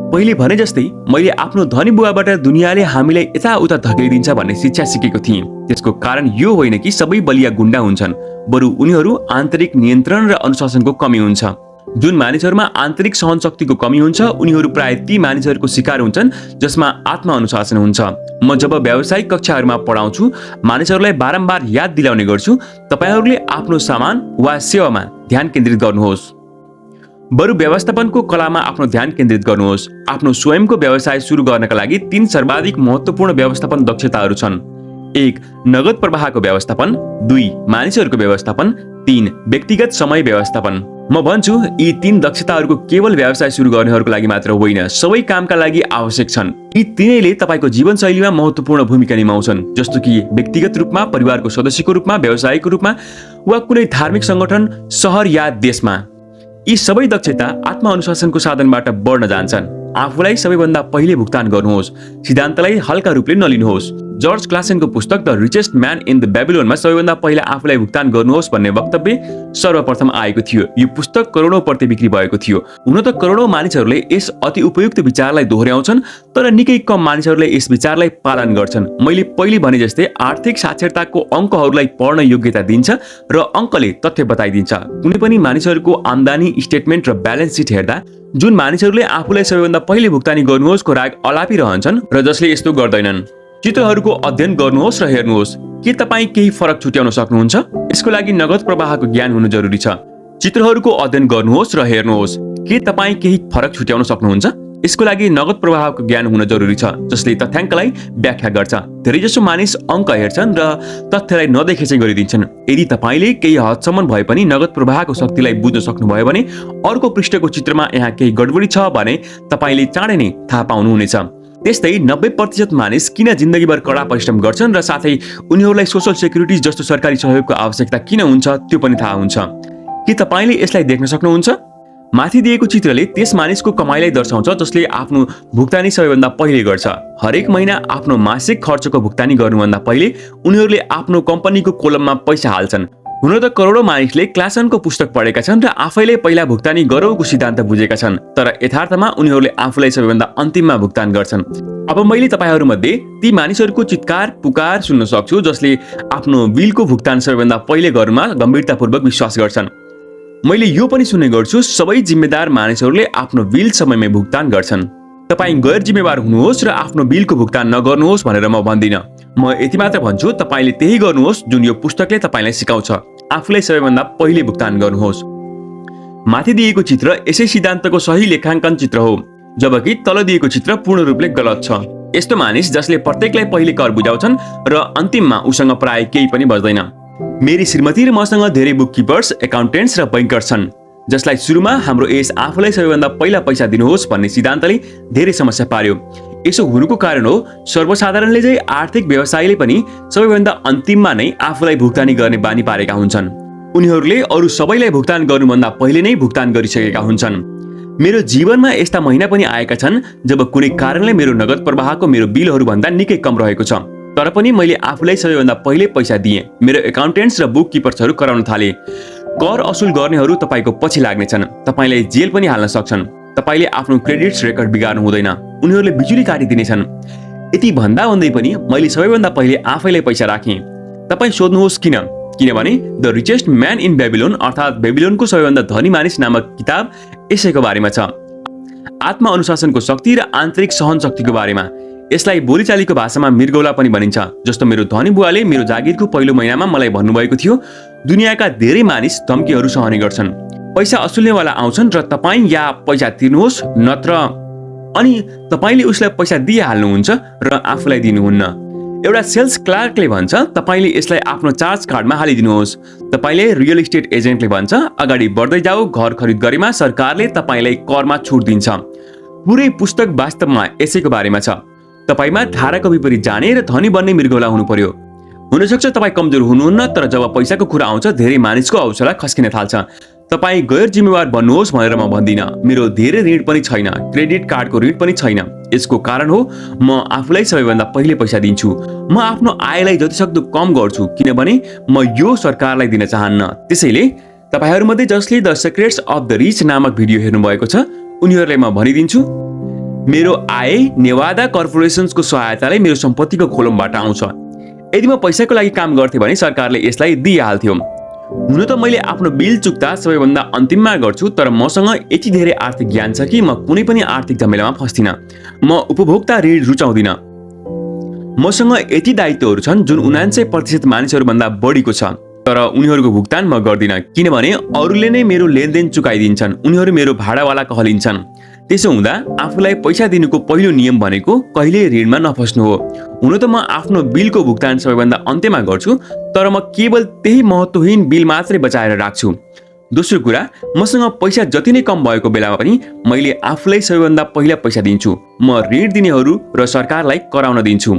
पहिले भने जस्तै मैले आफ्नो धनी बुवाबाट दुनियाँले हामीलाई यताउता धकेलिदिन्छ भन्ने शिक्षा सिकेको थिएँ। त्यसको कारण यो होइन कि सबै बलिया गुण्डा हुन्छन्, बरु उनीहरू आन्तरिक नियन्त्रण र अनुशासनको कमी हुन्छ। जुन मानिसहरूमा आन्तरिक सहनशक्तिको कमी हुन्छ उनीहरू प्राय ती मानिसहरूको शिकार हुन्छन् जसमा आत्मअनुशासन हुन्छ। म जब व्यावसायिक कक्षाहरूमा पढाउँछु मानिसहरूलाई बारम्बार याद दिलाउने गर्छु, तपाईहरूले आफ्नो सामान वा सेवामा ध्यान केन्द्रित गर्नुहोस्, बरु व्यवस्थापनको कलामा आफ्नो ध्यान केन्द्रित गर्नुहोस्। आफ्नो स्वयंको व्यवसाय सुरु गर्नका लागि 3 सर्वाधिक महत्त्वपूर्ण व्यवस्थापन दक्षताहरू छन्। 1. नगद प्रवाहको व्यवस्थापन। 2. मानिसहरूको व्यवस्थापन। 3. व्यक्तिगत समय व्यवस्थापन। म भन्छु यी 3 दक्षताहरूको केवल व्यवसाय सुरु गर्नेहरूको लागि मात्र होइन, सबै कामका लागि आवश्यक छन्। यी तीनैले तपाईको जीवनशैलीमा महत्त्वपूर्ण भूमिका निभाउँछन्, जस्तो कि व्यक्तिगत रूपमा, परिवारको सदस्यको रूपमा, व्यवसायको रूपमा वा कुनै धार्मिक संगठन, शहर या देशमा। यी सबै दक्षता आत्मअनुशासनको साधनबाट बढ्न जान्छन्। आफूलाई सबैभन्दा पहिले भुक्तान गर्नुहोस्। सिद्धान्तलाई हल्का रूपले नलिनुहोस्। जर्ज क्लासेनको पुस्तक the richest man in the बेबिलोनमा सबैभन्दा पहिला आफूलाई भुक्तान गर्नुहोस् भन्ने वक्तव्य सर्वप्रथम आएको थियो। यो पुस्तक करोडौं प्रति बिक्री भएको थियो। हुन त करोडौं मानिसहरूले यस अति उपयुक्त विचारलाई दोहोर्याउँछन्, तर निकै कम मानिसहरूले यस विचारलाई पालन गर्छन्। मैले पहिले भने जस्तै आर्थिक साक्षरताको अङ्कहरूलाई पढ्न योग्यता दिन्छ र अङ्कले तथ्य बताइदिन्छ। कुनै पनि मानिसहरूको आम्दानी स्टेटमेन्ट र ब्यालेन्स सिट हेर्दा जुन मानिसहरूले आफूलाई सबैभन्दा पहिले भुक्तानी गर्नुहोस्को राग अलापिरहन्छन् र जसले यस्तो गर्दैनन्, चित्रहरूको अध्ययन गर्नुहोस् र हेर्नुहोस् के तपाईँ केही फरक छुट्याउन सक्नुहुन्छ। यसको लागि नगद प्रवाहको ज्ञान हुनु जरुरी छ। चित्रहरूको अध्ययन गर्नुहोस् र हेर्नुहोस् के तपाईँ केही फरक छुट्याउन सक्नुहुन्छ। यसको लागि नगद प्रवाहको ज्ञान हुन जरुरी छ, जसले तथ्याङ्कलाई व्याख्या गर्छ। धेरैजसो मानिस अङ्क हेर्छन् र तथ्यलाई नदेखे चाहिँ गरिदिन्छन्। यदि तपाईँले केही हदसम्म भए पनि नगद प्रवाहको शक्तिलाई बुझ्न सक्नुभयो भने अर्को पृष्ठको चित्रमा यहाँ केही गडबडी छ भने तपाईँले चाँडै नै थाहा पाउनुहुनेछ। त्यस्तै 90% मानिस किन जिन्दगीभर कडा परिश्रम गर्छन् र साथै उनीहरूलाई सोशल सेक्युरिटी जस्तो सरकारी सहयोगको आवश्यकता किन हुन्छ त्यो पनि थाहा हुन्छ। के तपाईँले यसलाई देख्न सक्नुहुन्छ? माथि दिएको चित्रले त्यस मानिसको कमाइलाई दर्शाउँछ जसले आफ्नो भुक्तानी सबैभन्दा पहिले गर्छ। हरेक महिना आफ्नो मासिक खर्चको भुक्तानी गर्नुभन्दा पहिले उनीहरूले आफ्नो कम्पनीको कोलममा पैसा हाल्छन्। हुन त करोडौं मानिसले क्लासनको पुस्तक पढेका छन् र आफैले पहिला भुक्तानी गरौँको सिद्धान्त बुझेका छन्, तर यथार्थमा उनीहरूले आफूलाई सबैभन्दा अन्तिममा भुक्तान गर्छन्। अब मैले तपाईहरूमध्ये ती मानिसहरूको चित्कार पुकार सुन्न सक्छु जसले आफ्नो बिलको भुक्तान सबैभन्दा पहिले गर्नुमा गम्भीरतापूर्वक विश्वास गर्छन्। मैले यो पनि सुन्ने गर्छु सबै जिम्मेदार मानिसहरूले आफ्नो बिल समयमै भुक्तान गर्छन्। तपाईँ गैर जिम्मेवार हुनुहोस् र आफ्नो बिलको भुक्तान नगर्नुहोस् भनेर म भन्दिनँ। म यति मात्र भन्छु, तपाईले त्यही गर्नुहोस् जुन यो पुस्तकले तपाईलाई सिकाउँछ। आफूलाई सबैभन्दा पहिले भुक्तान गर्नुहोस्। माथि दिएको चित्र यसै सिद्धान्तको सही लेखाङ्कन चित्र हो, जबकि तल दिएको चित्र पूर्ण रूपले गलत छ। यस्तो मानिस जसले प्रत्येकलाई पहिले कर बुझाउँछन् र अन्तिममा उसँग प्राय केही पनि बच्दैन। मेरी श्रीमती र मसँग धेरै बुककिपर्स, एकाउन्टेन्ट्स र बैंकर्स छन्, जसलाई सुरुमा हाम्रो यस आफूलाई सबैभन्दा पहिला पैसा दिनुहोस् भन्ने सिद्धान्तले धेरै समस्या पार्यो। यसो हुनुको कारण हो सर्वसाधारणले चाहिँ आर्थिक व्यवसायले पनि सबैभन्दा अन्तिममा नै आफूलाई भुक्तानी गर्ने बानी पारेका हुन्छन्। उनीहरूले अरू सबैलाई भुक्तान गर्नुभन्दा पहिले नै भुक्तान गरिसकेका हुन्छन्। मेरो जीवनमा यस्ता महिना पनि आएका छन् जब कुनै कारणले मेरो नगद प्रवाहको मेरो बिलहरू भन्दा निकै कम रहेको छ, तर पनि मैले आफूलाई सबैभन्दा पहिले पैसा दिएँ। मेरो एकाउन्टेन्ट्स र बुककिपर्सहरू कराउन थाले। कर असुल गर्नेहरू तपाईको पछि लाग्नेछन्, तपाईलाई जेल पनि हाल्न सक्छन्, तपाईले आफ्नो क्रेडिट्स रेकर्ड बिगार्नु हुँदैन, उनीहरूले बिजुली काटिदिनेछन्। यति भन्दा भन्दै पनि मैले सबैभन्दा पहिले आफैलाई पैसा राखेँ। तपाईँ सोध्नुहोस् किन? किनभने the richest man in Babylon अर्थात् बेबिलोनको सबैभन्दा धनी मानिस नामक किताब यसैको बारेमा छ। आत्मा अनुशासनको शक्ति र आन्तरिक सहन शक्तिको बारेमा। यसलाई बोलीचालीको भाषामा मृगौला पनि भनिन्छ। जस्तो मेरो धनी बुवाले मेरो जागिरको पहिलो महिनामा मलाई भन्नुभएको थियो, दुनियाँका धेरै मानिस धम्कीहरू सहने गर्छन्। पैसा असुल्नेवाला आउँछन् र तपाईँ या पैसा तिर्नुहोस् नत्र, अनि तपाईँले उसलाई पैसा दिइहाल्नुहुन्छ र आफूलाई दिनुहुन्न। एउटा सेल्स क्लार्कले भन्छ, तपाईँले यसलाई आफ्नो चार्ज कार्डमा हालिदिनुहोस्। तपाईँले रियल इस्टेट एजेन्टले भन्छ, अगाडि बढ्दै जाऊ, घर खरिद गरेमा सरकारले तपाईँलाई करमा छुट दिन्छ। पुरै पुस्तक वास्तवमा यसैको बारेमा छ। तपाईँमा धाराको विपरीत जाने र धनी बन्ने मृगौला हुनु पर्यो। हुनसक्छ तपाईँ कमजोर हुनुहुन्न, तर जब पैसाको कुरा आउँछ धेरै मानिसको हौसला खस्किन थाल्छ। तपाईँ गैर जिम्मेवार बन्नुहोस् भनेर म भन्दिनँ। मेरो धेरै ऋण पनि छैन, क्रेडिट कार्डको ऋण पनि छैन। यसको कारण हो म आफूलाई सबैभन्दा पहिले पैसा दिन्छु। म आफ्नो आयलाई जतिसक्दो कम गर्छु, किनभने म यो सरकारलाई दिन चाहन्न। त्यसैले तपाईहरूमध्ये जसले the secrets of the rich नामक भिडियो हेर्नुभएको छ, उनीहरूलाई म भनिदिन्छु, मेरो आय नेवादा कर्पोरेसनको सहायताले मेरो सम्पत्तिको खोलमबाट आउँछ। यदि म पैसाको लागि काम गर्थेँ भने सरकारले यसलाई दिइहाल्थ्यो। हुन त मैले आफ्नो बिल चुक्ता सबैभन्दा अन्तिममा गर्छु, तर मसँग यति धेरै आर्थिक ज्ञान छ कि म कुनै पनि आर्थिक झमेलामा फस्दिनँ। म उपभोक्ता ऋण रुचाउँदिनँ। मसँग यति दायित्वहरू छन् जुन 99% मानिसहरूभन्दा बढीको छ, तर उनीहरूको भुक्तान म गर्दिनँ, किनभने अरूले नै मेरो लेनदेन चुकाइदिन्छन्। उनीहरू मेरो भाडावाला कहलिन्छन्। त्यसो हुँदा आफूलाई पैसा दिनुको पहिलो नियम भनेको कहिले ऋणमा नफस्नु हो। हुन त म आफ्नो बिलको भुक्तान सबैभन्दा अन्त्यमा गर्छु, तर म केवल त्यही महत्त्वहीन बिल मात्रै बचाएर राख्छु। दोस्रो कुरा, मसँग पैसा जति नै कम भएको बेलामा पनि मैले आफूलाई सबैभन्दा पहिला पैसा दिन्छु। म ऋण दिनेहरू र सरकारलाई कराउन दिन्छु।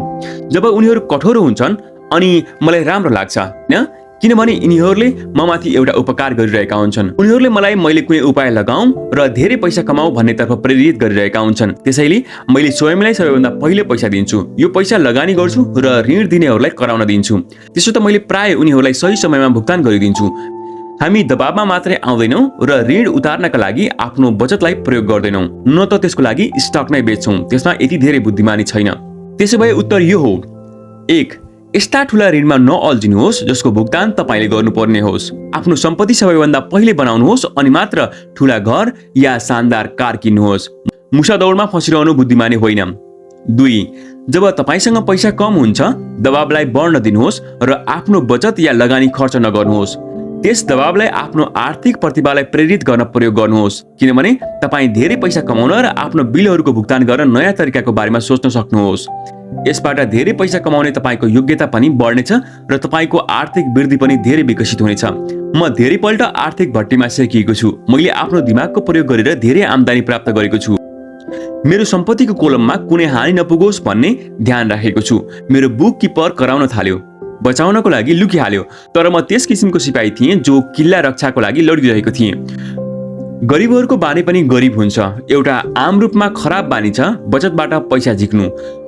जब उनीहरू कठोर हुन्छन् अनि मलाई राम्रो लाग्छ, हैन? किनभने यिनीहरूले ममाथि एउटा उपकार गरिरहेका हुन्छन्। उनीहरूले मलाई मैले कुनै उपाय लगाऊँ र धेरै पैसा कमाऊ भन्नेतर्फ प्रेरित गरिरहेका हुन्छन्। त्यसैले मैले स्वयंलाई सबैभन्दा पहिले पैसा दिन्छु। यो पैसा लगानी गर्छु र ऋण दिनेहरूलाई कराउन दिन्छु। त्यसो त मैले प्राय उनीहरूलाई सही समयमा भुक्तान गरिदिन्छु। हामी दबावमा मात्रै आउँदैनौँ र ऋण उतार्नका लागि आफ्नो बचतलाई प्रयोग गर्दैनौँ, न त त्यसको लागि स्टक नै बेच्छौँ। त्यसमा यति धेरै बुद्धिमानी छैन। त्यसो भए उत्तर यो हो: 1. यस्ता ठुला ऋणमा नअल्झिनुहोस् जसको भुक्तान तपाईले गर्नुपर्ने होस्। आफ्नो सम्पत्ति सबैभन्दा पहिले बनाउनुहोस् अनि मात्र ठुला घर या शानदार कार किन्नुहोस्। मुसा दौडमा फसिरहनु बुद्धिमानी होइन। 2. जब तपाईसँग पैसा कम हुन्छ, दबावलाई बढ्न दिनुहोस् र आफ्नो बचत या लगानी खर्च नगर्नुहोस्। त्यस दबावलाई आफ्नो आर्थिक प्रतिभालाई प्रेरित गर्न प्रयोग गर्नुहोस्, किनभने तपाईँ धेरै पैसा कमाउन र आफ्नो बिलहरूको भुक्तान गर्न नयाँ तरिकाको बारेमा सोच्न सक्नुहोस्। यसबाट धेरै पैसा कमाउने तपाईको योग्यता पनि बढ्नेछ र तपाईको आर्थिक वृद्धि पनि धेरै विकसित हुनेछ। म धेरैपल्ट आर्थिक भट्टीमा सेकिएको छु। मैले आफ्नो दिमागको प्रयोग गरेर धेरै आम्दानी प्राप्त गरेको छु। मेरो सम्पत्तिको कोलममा कुनै हानि नपुगोस् भन्ने ध्यान राखेको छु। मेरो बुक किपर कराउन थाल्यो, बचाउनको लागि लुकिहाल्यो, तर म त्यस किसिमको सिपाही थिएँ जो किल्ला रक्षाको लागि लडिरहेको थिएँ। गरिबहरूको बानी पनि गरिब हुन्छ। एउटा आम रूपमा खराब बानी छ बचतबाट पैसा झिक्नु।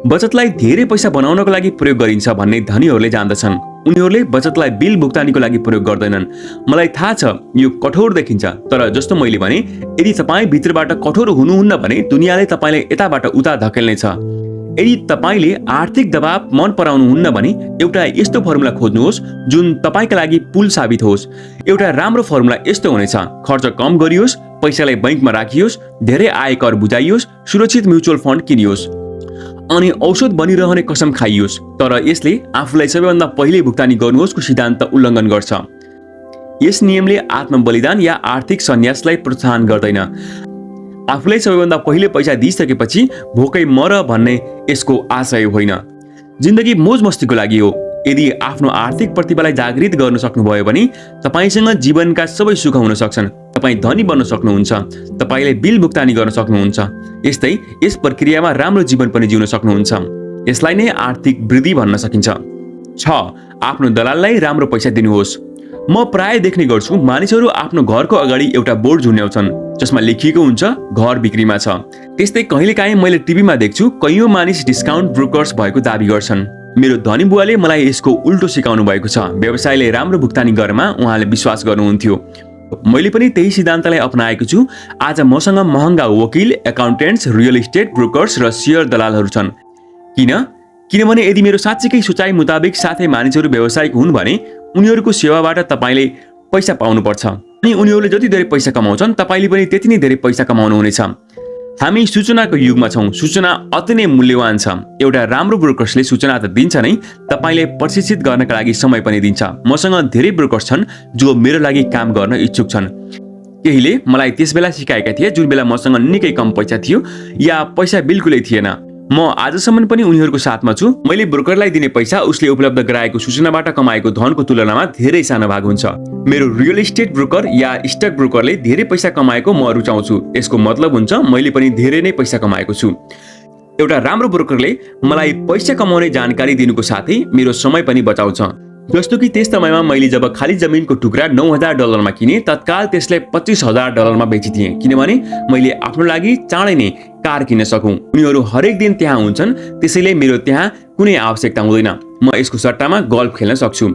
बचतलाई धेरै पैसा बनाउनको लागि प्रयोग गरिन्छ भन्ने धनीहरूले जान्दछन्। उनीहरूले बचतलाई बिल भुक्तानीको लागि प्रयोग गर्दैनन्। मलाई थाहा छ यो कठोर देखिन्छ, तर जस्तो मैले भने, यदि तपाईँ भित्रबाट कठोर हुनुहुन्न भने दुनियाँले तपाईलाई यताबाट उता धकेल्नेछ। यदि तपाईले आर्थिक दबाव मन पराउनुहुन्न भने एउटा यस्तो फर्मुला खोज्नुहोस् जुन तपाईका लागि पुल साबित होस्। एउटा राम्रो फर्मुला यस्तो हुनेछ: खर्च कम गरियोस्, पैसालाई बैंकमा राखियोस्, धेरै आयकर बुझाइयोस्, सुरक्षित म्युचुअल फन्ड किनियोस्। अनि औषध बनिरहने कसम खाइयोस्, तर यसले आफूलाई सबैभन्दा पहिले भुक्तानी गर्नुहोस्को सिद्धान्त उल्लङ्घन गर्छ। यस नियमले आत्मबलिदान या आर्थिक सन्यासलाई प्रोत्साहन गर्दैन। आफूलाई सबैभन्दा पहिले पैसा दिइसकेपछि भोकै मर भन्ने यसको आशय होइन। जिन्दगी मोज मस्तीको लागि हो। यदि आफ्नो आर्थिक प्रतिभालाई जागृत गर्न सक्नुभयो भने तपाईसँग जीवनका सबै सुख हुन सक्छन्। तपाईँ धनी बन्न सक्नुहुन्छ, तपाईँले बिल भुक्तानी गर्न सक्नुहुन्छ, यस्तै यस प्रक्रियामा राम्रो जीवन पनि जिउन सक्नुहुन्छ। यसलाई नै आर्थिक वृद्धि भन्न सकिन्छ। 6. आफ्नो दलाललाई राम्रो पैसा दिनुहोस्। म प्राय देख्ने गर्छु मानिसहरू आफ्नो घरको अगाडि एउटा बोर्ड झुन्ड्याउँछन् जसमा लेखिएको हुन्छ घर बिक्रीमा छ। त्यस्तै कहिलेकाहीँ मैले टिभीमा देख्छु कयौं मानिस डिस्काउन्ट ब्रोकर्स भएको दाबी गर्छन्। मेरो धनी बुवाले मलाई यसको उल्टो सिकाउनु भएको छ। व्यवसायले राम्रो भुक्तानी गरेमा उहाँले विश्वास गर्नुहुन्थ्यो। मैले पनि त्यही सिद्धान्तलाई अपनाएको छु। आज मसँग महँगा वकिल, एकाउन्टेन्ट्स, रियल इस्टेट ब्रोकर्स र शेयर दलालहरू छन्। किनभने यदि मेरो साँच्चीकै सोचाइ मुताबिक साथै मानिसहरू व्यावसायिक हुन् भने उनीहरूको सेवाबाट तपाईले पैसा पाउनुपर्छ। अनि उनीहरूले जति धेरै पैसा कमाउँछन् तपाईले पनि त्यति नै धेरै पैसा कमाउनुहुनेछ। हामी सूचनाको युगमा छौं। सूचना अति नै मूल्यवान छ। एउटा राम्रो ब्रोकर्सले सूचना त दिन्छ नै, तपाईले प्रशिक्षित गर्नका लागि समय पनि दिन्छ। मसँग धेरै ब्रोकर्स छन् जो मेरो लागि काम गर्न इच्छुक छन्। केहीले मलाई त्यसबेला सिकाएका थिए जुन बेला मसँग निकै कम पैसा थियो या पैसा बिल्कुलै थिएन। म आजसम्म पनि उनीहरूको साथमा छु। मैले ब्रोकरलाई दिने पैसा उसले उपलब्ध गराएको सूचनाबाट कमाएको धनको तुलनामा धेरै सानो भाग हुन्छ। मेरो रियल इस्टेट ब्रोकर या स्टक ब्रोकरले धेरै पैसा कमाएको म रुचाउँछु। यसको मतलब हुन्छ मैले पनि धेरै नै पैसा कमाएको छु। एउटा राम्रो ब्रोकरले मलाई पैसा कमाउने जानकारी दिनुको साथै मेरो समय पनि बचाउँछ। जस्तो कि त्यस समयमा मैले जब खाली जमिनको टुक्रा $9,000 किने, तत्काल त्यसलाई $25,000 बेचिदिएँ किनभने मैले आफ्नो लागि चाँडै नै कार किन्न सकौं। उनीहरू हरेक दिन त्यहाँ हुन्छन्, त्यसैले मेरो त्यहाँ कुनै आवश्यकता हुँदैन। म यसको सट्टामा गल्फ खेल्न सक्छु।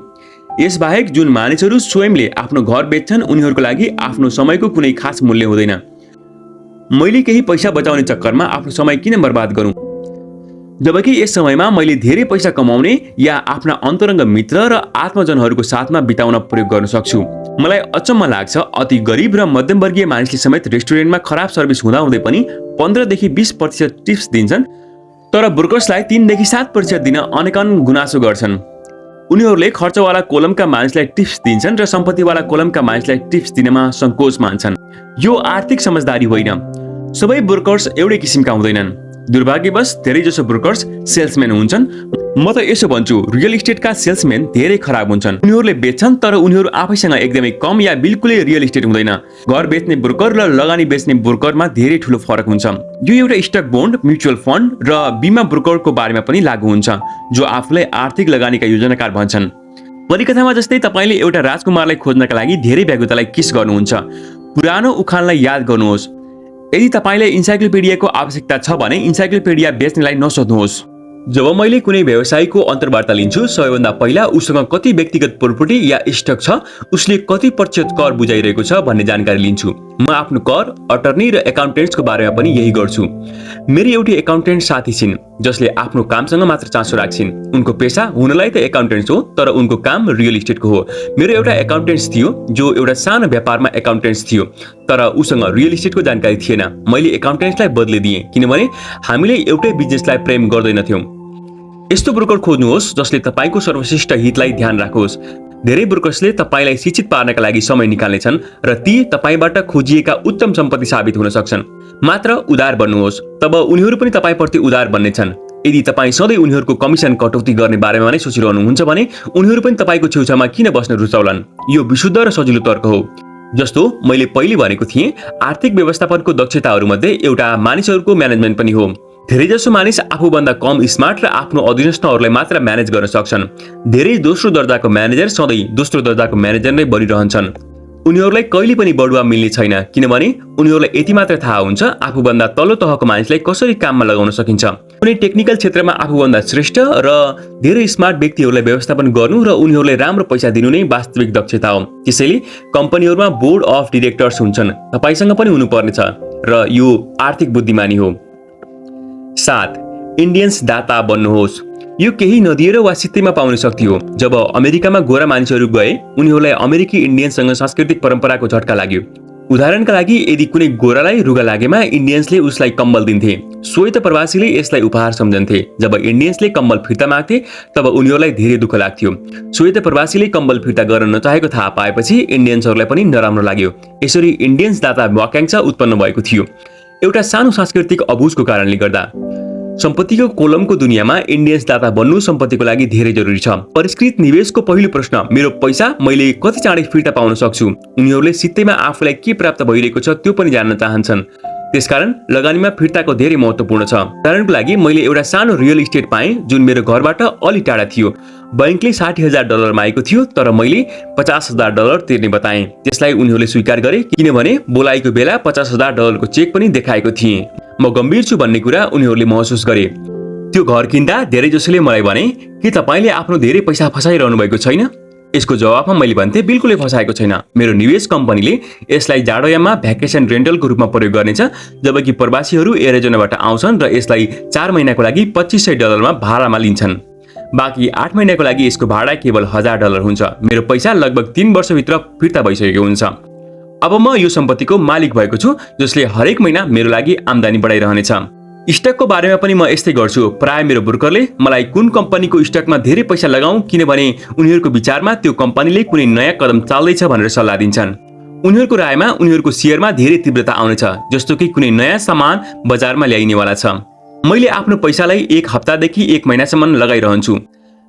यसबाहेक जुन मानिसहरू स्वयंले आफ्नो घर बेच्छन् उनीहरूको लागि आफ्नो समयको कुनै खास मूल्य हुँदैन। मैले केही पैसा बचाउने चक्करमा आफ्नो समय किन बर्बाद गरौँ, जबकि यस समयमा मैले धेरै पैसा कमाउने या आफ्ना अन्तरङ्ग मित्र र आत्मजनहरूको साथमा बिताउन प्रयोग गर्न सक्छु। मलाई अचम्म लाग्छ अति गरिब र मध्यमवर्गीय मानिसले समेत रेस्टुरेन्टमा खराब सर्भिस हुँदाहुँदै पनि 15 देखि 20% टिप्स दिन्छन्, तर ब्रोकर्सलाई 3 देखि 7% दिन अनेकन गुनासो गर्छन्। उनीहरूले खर्चवाला कोलमका मानिसलाई टिप्स दिन्छन् र सम्पत्तिवाला कोलमका मानिसलाई टिप्स दिनमा संकोच मान्छन्। यो आर्थिक समझदारी होइन। सबै ब्रोकर्स एउटै किसिमका हुँदैनन्। दुर्भाग्यवश धेरैजसो ब्रोकर्स सेल्सम्यान हुन्छन्। म त यसो भन्छु, रियल इस्टेटका सेल्सम्यान धेरै खराब हुन्छन्। उनीहरूले बेच्छन् तर उनीहरू आफैसँग एकदमै कम या बिल्कुलै रियल इस्टेट हुँदैन। घर बेच्ने ब्रोकर र लगानी बेच्ने ब्रोकरमा धेरै ठूलो फरक हुन्छ। यो एउटा स्टक बोन्ड, म्युचुअल फन्ड र बीमा ब्रोकरको बारेमा पनि लागू हुन्छ जो आफूलाई आर्थिक लगानीका योजनाकार भन्छन्। परिकथामा जस्तै तपाईले एउटा राजकुमारलाई खोज्नका लागि धेरै व्याकुलतालाई किस गर्नुहुन्छ। पुरानो उखानलाई याद गर्नुहोस्, यदि तपाईलाई इन्साइक्लोपिडियाको आवश्यकता छ भने इन्साइक्लोपिडिया बेच्नेलाई नसोध्नुहोस्। जब मैले कुनै व्यवसायीको अन्तर्वार्ता लिन्छु सबैभन्दा पहिला उसँग कति व्यक्तिगत प्रपर्टी या स्टक छ, उसले कति प्रतिशत कर बुझाइरहेको छ भन्ने जानकारी लिन्छु। म आफ्नो कर, अटर्नी र एकाउन्टेन्ट्सको बारेमा पनि यही गर्छु। मेरो एउटी एकाउन्टेन्ट साथी छिन् जसले आफ्नो कामसँग मात्र चासो राख्छिन्। उनको पेसा हुनलाई त एकाउन्टेन्ट्स हो, तर उनको काम रियल इस्टेटको हो। मेरो एउटा एकाउन्टेन्ट्स थियो जो एउटा सानो व्यापारमा एकाउन्टेन्ट्स थियो, तर उसँग रियल इस्टेटको जानकारी थिएन। मैले एकाउन्टेन्ट्सलाई बदलिदिएँ किनभने हामीले एउटै बिजनेसलाई प्रेम गर्दैनथ्यौँ। यस्तो ब्रोकर खोज्नुहोस् जसले तपाईको सर्वश्रेष्ठ हितलाई ध्यान राखोस्। धेरै ब्रोकर्सले तपाईलाई शिक्षित पार्नका लागि समय निकाल्नेछन् र ती तपाईबाट खोजिएका उत्तम सम्पत्ति साबित हुन सक्छन्। मात्र उदार बन्नुहोस्, तब उनीहरू पनि तपाईप्रति उदार बन्नेछन्। यदि तपाईँ सधैँ उनीहरूको कमिसन कटौती गर्ने बारेमा नै सोचिरहनुहुन्छ भने उनीहरू पनि तपाईको छेउछाउमा किन बस्न रुचाउलान्। यो विशुद्ध र सजिलो तर्क हो। जस्तो मैले पहिले भनेको थिएँ, आर्थिक व्यवस्थापनको दक्षताहरूमध्ये एउटा मानिसहरूको म्यानेजमेन्ट पनि हो। धेरैजसो मानिस आफूभन्दा कम स्मार्ट र आफ्नो अधीनस्थहरूलाई मात्र म्यानेज गर्न सक्छन्। धेरै दोस्रो दर्जाको म्यानेजर सधैँ दोस्रो दर्जाको म्यानेजर नै बनिरहन्छन्। उनीहरूलाई कहिले पनि बढुवा मिल्ने छैन किनभने उनीहरूलाई यति मात्र थाहा हुन्छ आफूभन्दा तल्लो तहको मानिसलाई कसरी काममा लगाउन सकिन्छ। कुनै टेक्निकल क्षेत्रमा आफूभन्दा श्रेष्ठ र धेरै स्मार्ट व्यक्तिहरूलाई व्यवस्थापन गर्नु र उनीहरूलाई राम्रो पैसा दिनु नै वास्तविक दक्षता हो। त्यसैले कम्पनीहरूमा बोर्ड अफ डिरेक्टर्स हुन्छन्, तपाईसँग पनि हुनुपर्नेछ र यो आर्थिक बुद्धिमानी हो। 7. इन्डियन्स दाता बन्नुहोस्। यो केही नदिएर वा सित्तैमा पाउने शक्ति हो। जब अमेरिकामा गोरा मानिसहरू गए उनीहरूलाई अमेरिकी इन्डियनसँग सांस्कृतिक परम्पराको झट्का लाग्यो। उदाहरणका लागि यदि कुनै गोरालाई रुगा लागेमा इन्डियन्सले उसलाई कम्बल दिन्थे। श्वेत प्रवासीले यसलाई उपहार सम्झन्थे। जब इन्डियन्सले कम्बल फिर्ता माग्थे तब उनीहरूलाई धेरै दुःख लाग्थ्यो। श्वेत प्रवासीले कम्बल फिर्ता गर्न नचाहेको थाहा पाएपछि इन्डियन्सहरूलाई पनि नराम्रो लाग्यो। यसरी इन्डियन्स दाता वाक्यांश उत्पन्न भएको थियो। एउटा सानो सांस्कृतिक अबुझको कारणले गर्दा सम्पत्तिको कोलमको दुनियाँमा इन्डियन्स दाता बन्नु सम्पत्तिको लागि धेरै जरुरी छ। परिष्कृत निवेशको पहिलो प्रश्न, मेरो पैसा मैले कति चाँडै फिर्ता पाउन सक्छु? उनीहरूले सित्तैमा आफूलाई के प्राप्त भइरहेको छ त्यो पनि जान्न चाहन्छन्। त्यसकारण लगानीमा फिर्ताको धेरै महत्त्वपूर्ण छ। उदाहरणको लागि मैले एउटा सानो रियल इस्टेट पाएँ जुन मेरो घरबाट अलि टाढा थियो। बैंकले $60,000 मागेको थियो तर मैले $50,000 तिर्ने बताएँ। त्यसलाई उनीहरूले स्वीकार गरे किनभने बोलाइको बेला $50,000 को चेक पनि देखाएको थिएँ। म गम्भीर छु भन्ने कुरा उनीहरूले महसुस गरे। त्यो घर किन्दा धेरै जसोले मलाई भने, के तपाईले आफ्नो धेरै पैसा फसाइरहनु भएको छैन? यसको जवाफमा मैले भन्थे, बिल्कुलै फसाएको छैन। मेरो निवेश कम्पनीले यसलाई जाडोयाममा भ्याकेसन रेन्टलको रूपमा प्रयोग गर्नेछ, जबकि प्रवासीहरू एरिजोनाबाट आउँछन् र यसलाई 4 महिनाको लागि $2500 मा भाडामा लिन्छन्। बाँकी 8 महिनाको लागि यसको भाडा केवल $1000 हुन्छ। मेरो पैसा लगभग 3 वर्षभित्र फिर्ता भइसकेको हुन्छ। अब म यो सम्पत्तिको मालिक भएको छु जसले हरेक महिना मेरो लागि आम्दानी बढाइरहनेछ। स्टकको बारेमा पनि म यस्तै गर्छु। प्राय मेरो ब्रोकरले मलाई कुन कम्पनीको स्टकमा धेरै पैसा लगाऊं किनभने उनीहरूको विचारमा त्यो कम्पनीले कुनै नयाँ कदम चाल्दैछ भनेर सल्लाह दिन्छन्। उनीहरूको रायमा उनीहरूको शेयरमा धेरै तीव्रता आउनेछ, जस्तो कि कुनै नयाँ सामान बजारमा ल्याइनेवाला छ। मैले आफ्नो पैसालाई 1 हप्तादेखि 1 महिनासम्म लगाइरहन्छु।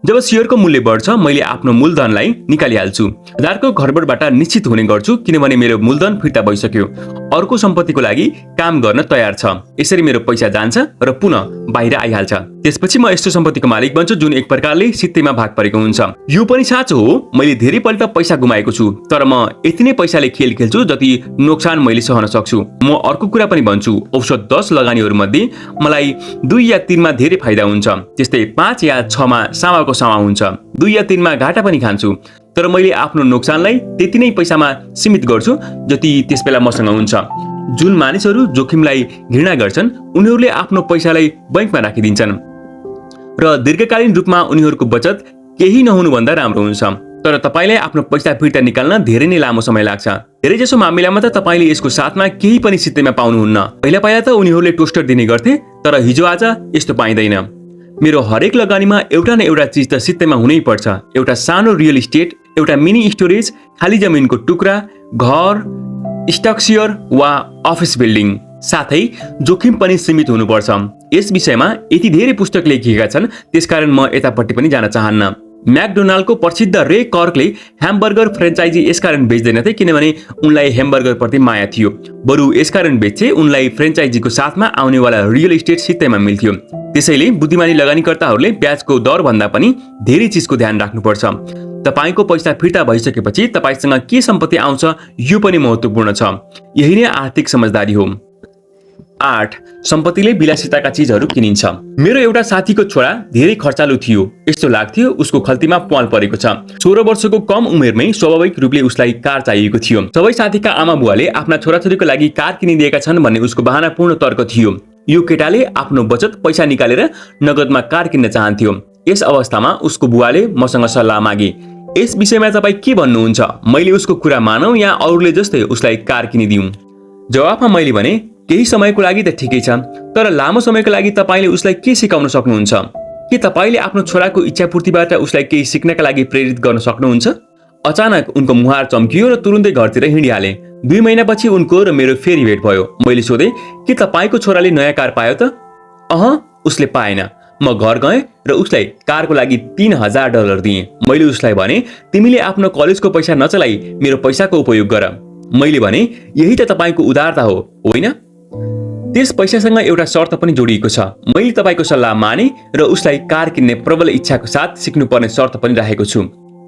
जब शेयरको मूल्य बढ्छ मैले आफ्नो मूलधनलाई निकालिहाल्छु। बजारको घरबडबाट निश्चित हुने गर्छु किनभने मेरो मूलधन फिर्ता भइसक्यो। अर्को सम्पत्तिको लागि काम गर्न तयार छ। यसरी मेरो पैसा जान्छ र पुनः बाहिर आइहाल्छ। त्यसपछि म यस्तो सम्पत्तिको मालिक बन्छु जुन एक प्रकारले सित्तैमा भाग परेको हुन्छ। यो पनि साँचो हो, मैले धेरैपल्ट पैसा गुमाएको छु, तर म यति नै पैसाले खेल खेल्छु जति नोक्सान मैले सहन सक्छु। म अर्को कुरा पनि भन्छु, औसत 10 लगानीहरू मध्ये मलाई 2 या 3 मा धेरै फाइदा हुन्छ, त्यस्तै 5 या 6 मा सामाको सामा हुन्छ। 2 या 3 मा घाटा पनि खान्छु, तर मैले आफ्नो नोक्सानलाई त्यति नै पैसामा सीमित गर्छु जति त्यसबेला मसँग हुन्छ। जुन मानिसहरू जोखिमलाई घृणा गर्छन् उनीहरूले आफ्नो पैसालाई बैंकमा राखिदिन्छन् र दीर्घकालीन रूपमा उनीहरूको बचत केही नहुनुभन्दा राम्रो हुन्छ। तर तपाईलाई आफ्नो पैसा फिर्ता निकाल्न धेरै नै लामो समय लाग्छ। धेरैजसो मामिलामा त तपाईले यसको साथमा केही पनि सित्तैमा पाउनुहुन्न। पहिला त उनीहरूले टोस्टर दिने गर्थे, तर हिजो आज यस्तो पाइँदैन। मेरो हरेक लगानीमा एउटा न एउटा चीज त सित्तैमा हुनै पर्छ। एउटा सानो रियल इस्टेट, एउटा मिनी स्टोरेज, खाली जमिनको टुक्रा, घर, स्टक शेयर वा अफिस बिल्डिङ। साथै जोखिम पनि सीमित हुनुपर्छ। यस विषयमा यति धेरै पुस्तक लेखिएका छन्, त्यसकारण म यतापट्टि पनि जान चाहन्न। मैकडोनाल्डको प्रसिद्ध रे कर्कले ह्यामबर्गर फ्रेन्चाइजी यसकारण बेच्दैनथे किनभने उनलाई ह्यामबर्गर प्रति माया थियो, बरु यसकारण बेचे उनलाई फ्रेन्चाइजीको साथमा आउनेवाला रियल इस्टेट सित्तैमा मिल्थ्यो। त्यसैले बुद्धिमानी लगानीकर्ताहरूले ब्याजको दर भन्दा पनि धेरै चीजको ध्यान राख्नुपर्छ। तपाईको पैसा फिर्ता भइसकेपछि तपाईसँग के सम्पत्ति आउँछ यो पनि महत्त्वपूर्ण छ। यही नै आर्थिक समझदारी हो। 8. सम्पत्तिले विलासिताका चीजहरू किनिन्छ। मेरो एउटा साथीको छोरा धेरै खर्चालु थियो। यस्तो लाग्थ्यो उसको खल्तीमा प्वाल परेको छ। 16 वर्षको कम उमेरमै स्वाभाविक रूपले उसलाई कार चाहिएको थियो। सबै साथीका आमा बुवाले आफ्ना छोराछोरीको लागि कार किनिदिएका छन् भन्ने उसको बहानापूर्ण तर्क थियो। यो केटाले आफ्नो बचत पैसा निकालेर नगदमा कार किन्न चाहन्थ्यो। यस अवस्थामा उसको बुवाले मसँग सल्लाह मागे, यस विषयमा तपाईँ के भन्नुहुन्छ? मैले उसको कुरा मानौं या अरूले जस्तै उसलाई कार किनिदिउँ? जवाफमा मैले भने, केही समयको लागि त ठिकै छ, तर लामो समयको लागि तपाईले उसलाई के सिकाउन सक्नुहुन्छ? के तपाईले आफ्नो छोराको इच्छापूर्तिबाट उसलाई केही सिक्नका लागि प्रेरित गर्न सक्नुहुन्छ? अचानक उनको मुहार चम्कियो र तुरुन्तै घरतिर हिँडिहाले। 2 महिनापछि उनको र मेरो फेरि भेट भयो। मैले सोधेँ, के तपाईको छोराले नयाँ कार पायो त? उसले पाएन। म घर गएँ र उसलाई कारको लागि $3000 दिएँ। मैले उसलाई भने, तिमीले आफ्नो कलेजको पैसा नचलाई मेरो पैसाको उपयोग गर। मैले भने, यही त तपाईको उदारता हो, होइन? त्यस पैसासँग एउटा शर्त पनि जोडिएको छ। मैले तपाईको सल्लाह माने र उसलाई कार किन्ने प्रबल इच्छाको साथ सिक्नुपर्ने शर्त पनि राखेको छु।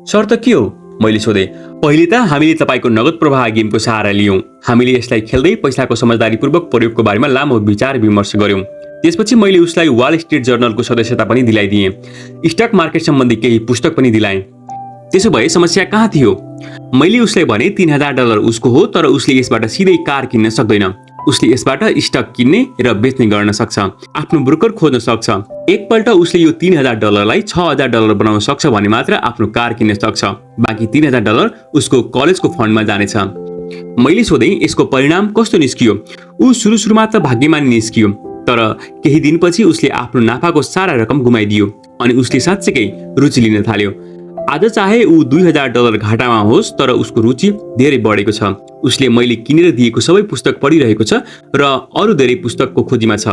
शर्त के हो? मैले सोधेँ। पहिले त हामीले तपाईको नगद प्रवाह गेमको सहारा लियौं। हामीले यसलाई खेल्दै पैसाको समझदारीपूर्वक प्रयोगको बारेमा लामो विचार विमर्श गर्यौं। त्यसपछि मैले उसलाई वाल स्ट्रिट जर्नलको सदस्यता पनि दिलाइदिएँ। स्टक मार्केट सम्बन्धी केही पुस्तक पनि दिलाएँ। त्यसो भए समस्या कहाँ थियो? मैले उसलाई भने $3000 उसको हो, तर उसले यसबाट सिधै कार किन्न सक्दैन। उसले यसबाट स्टक किन्ने र बेच्ने गर्न सक्छ, आफ्नो ब्रोकर खोज्न सक्छ। एकपल्ट उसले यो $3000 लाई $6000 बनाउन सक्छ भने मात्र आफ्नो कार किन्न सक्छ। बाँकी $3000 उसको कलेजको फन्डमा जानेछ। मैले सोधेँ यसको परिणाम कस्तो निस्कियो। ऊ सुरुमा त भाग्यमानी निस्कियो, तर केही दिनपछि उसले आफ्नो नाफाको सारा रकम गुमाइदियो अनि उसले साँच्चैकै रुचि लिन थाल्यो। आज चाहे ऊ $2000 घाटामा होस्, तर उसको रुचि धेरै बढेको छ। उसले मैले किनेर दिएको सबै पुस्तक पढिरहेको छ र अरू धेरै पुस्तकको खोजीमा छ।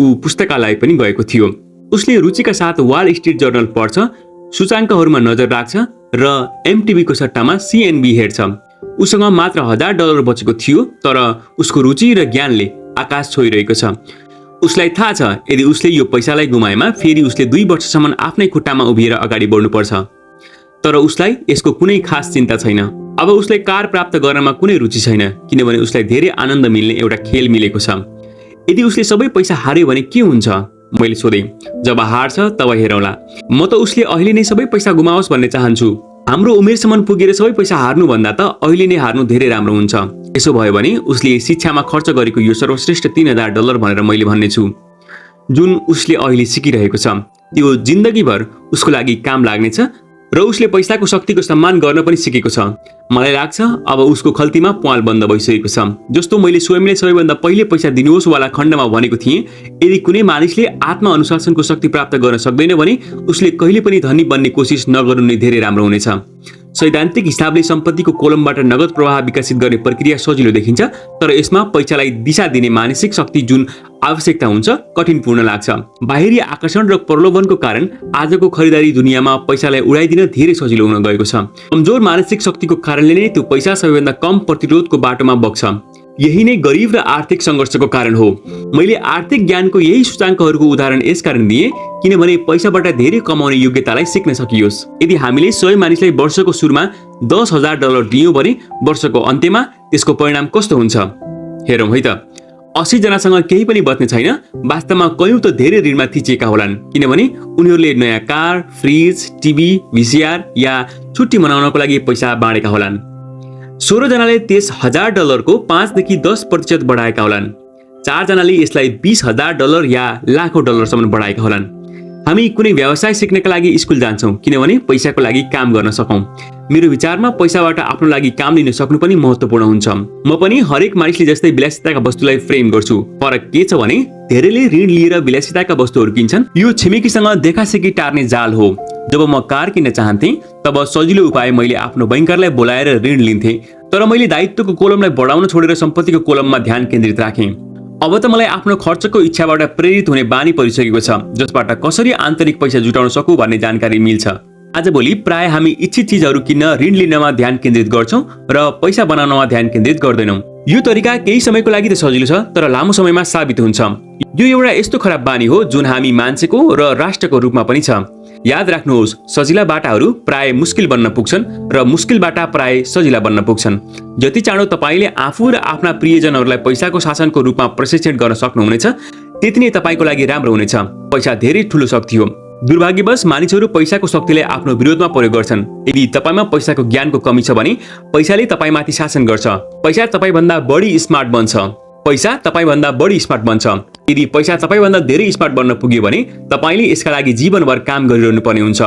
ऊ पुस्तकालय पनि गएको थियो। उसले रुचिका साथ वाल स्ट्रिट जर्नल पढ्छ, सूचाङ्कहरूमा नजर राख्छ र एमटिभीको सट्टामा सिएनबी हेर्छ। उसँग मात्र $1000 बचेको थियो, तर उसको रुचि र ज्ञानले आकाश छोइरहेको छ। उसलाई थाहा छ यदि उसले यो पैसालाई गुमाएमा फेरि उसले 2 वर्षसम्म आफ्नै खुट्टामा उभिएर अगाडि बढ्नुपर्छ। तर उसलाई यसको कुनै खास चिन्ता छैन। अब उसलाई कार प्राप्त गर्नमा कुनै रुचि छैन, किनभने उसलाई धेरै आनन्द मिल्ने एउटा खेल मिलेको छ। यदि उसले सबै पैसा हार्यो भने के हुन्छ? मैले सोधेँ। जब हार्छ तब हेरौँला। म त उसले अहिले नै सबै पैसा गुमाओस् भन्ने चाहन्छु। हाम्रो उमेरसम्म पुगेर सबै पैसा हार्नु भन्दा त अहिले नै हार्नु धेरै राम्रो हुन्छ। यसो भयो भने उसले शिक्षामा खर्च गरेको यो सर्वश्रेष्ठ $3000 भनेर मैले भन्नेछु, जुन उसले अहिले सिकिरहेको छ। त्यो जिन्दगीभर उसको लागि काम लाग्नेछ र उसले पैसाको शक्तिको सम्मान गर्न पनि सिकेको छ। मलाई लाग्छ अब उसको खल्तीमा प्वाल बन्द भइसकेको छ। जस्तो मैले स्वयंले सबैभन्दा पहिले पैसा दिनुहोस् वाला खण्डमा भनेको थिएँ, यदि कुनै मानिसले आत्मअनुशासनको शक्ति प्राप्त गर्न सक्दैन भने उसले कहिले पनि धनी बन्ने कोसिस नगर्नु नै धेरै राम्रो हुनेछ। सैद्धान्तिक हिसाबले सम्पत्तिको कोलमबाट नगद प्रवाह विकसित गर्ने प्रक्रिया सजिलो देखिन्छ, तर यसमा पैसालाई दिशा दिने मानसिक शक्ति जुन आवश्यकता हुन्छ कठिनपूर्ण लाग्छ। बाहिरी आकर्षण र प्रलोभनको कारण आजको खरिदारी दुनियाँमा पैसालाई उडाइदिन धेरै सजिलो हुन गएको छ। कमजोर मानसिक शक्तिको कारणले नै त्यो पैसा सबैभन्दा कम प्रतिरोधको बाटोमा बग्छ। यही नै गरिब र आर्थिक सङ्घर्षको कारण हो। मैले आर्थिक ज्ञानको यही सूचाङ्कहरूको उदाहरण यसकारण दिएँ किनभने पैसाबाट धेरै कमाउने योग्यतालाई सिक्न सकियोस्। यदि हामीले 100 मानिसलाई वर्षको सुरुमा $10,000 दियौँ भने वर्षको अन्त्यमा त्यसको परिणाम कस्तो हुन्छ? हेरौँ है त। 80 जनासँग केही पनि बच्ने छैन। वास्तवमा कयौं त धेरै ऋणमा थिचिएका होलान्, किनभने उनीहरूले नयाँ कार, फ्रिज, टिभी, VCR या छुट्टी मनाउनको लागि पैसा बाँडेका होलान्। 16 जनाले त्यस $1000 को 5 देखि 10% बढाएका होलान्। 4 जनाले यसलाई $20,000 या लाखौं डलरसम्म बढाएका होलान्। हामी कुनै व्यवसाय सिक्नका लागि स्कुल जान्छौँ किनभने पैसाको लागि काम गर्न सकौँ। मेरो विचारमा पैसाबाट आफ्नो लागि काम लिन सक्नु पनि महत्त्वपूर्ण हुन्छ। म पनि हरेक मानिसले जस्तै विलासिताका वस्तुलाई फ्रेम गर्छु। फरक के छ भने धेरैले ऋण लिएर विलासिताका वस्तुहरू किन्छन्। यो छिमेकीसँग देखासेकी टार्ने जाल हो। जब म कार किन्न चाहन्थेँ तब सजिलो उपाय मैले आफ्नो बैंकरलाई बोलाएर ऋण लिन्थेँ, तर मैले दायित्वको कोलमलाई बढाउन छोडेर सम्पत्तिको कोलममा ध्यान केन्द्रित राखेँ। अब त मलाई आफ्नो खर्चको इच्छाबाट प्रेरित हुने बानी परिसकेको छ, जसबाट कसरी आन्तरिक पैसा जुटाउन सकूँ भन्ने जानकारी मिल्छ। आजभोलि प्राय हामी इच्छित चिजहरू किन्न ऋण लिनमा ध्यान केन्द्रित गर्छौं र पैसा बनाउनमा ध्यान केन्द्रित गर्दैनौं। यो तरिका केही समयको लागि त सजिलो छ, तर लामो समयमा साबित हुन्छ। यो एउटा यस्तो खराब बानी हो जुन हामी मान्छेको र राष्ट्रको रूपमा पनि छ। याद राख्नुहोस्, सजिला बाटाहरू प्राय मुस्किल बन्न पुग्छन् र मुस्किल बाटा प्राय सजिला बन्न पुग्छन्। जति चाँडो तपाईले आफू र आफ्ना प्रियजनहरूलाई पैसाको शासनको रूपमा प्रशिक्षित गर्न सक्नुहुनेछ, त्यति नै तपाईको लागि राम्रो हुनेछ। पैसा धेरै ठूलो शक्ति हो। दुर्भाग्यवश मानिसहरू पैसाको शक्तिलाई आफ्नो विरोधमा प्रयोग गर्छन्। यदि तपाईमा पैसाको ज्ञानको कमी छ भने पैसाले तपाईमाथि शासन गर्छ। पैसा तपाईभन्दा बढी स्मार्ट बन्छ। पैसा तपाईभन्दा बढी स्मार्ट बन्छ। यदि पैसा तपाईभन्दा धेरै स्मार्ट बन्न पुग्यो भने तपाईले यसका लागि जीवनभर काम गरिरहनु पर्ने हुन्छ।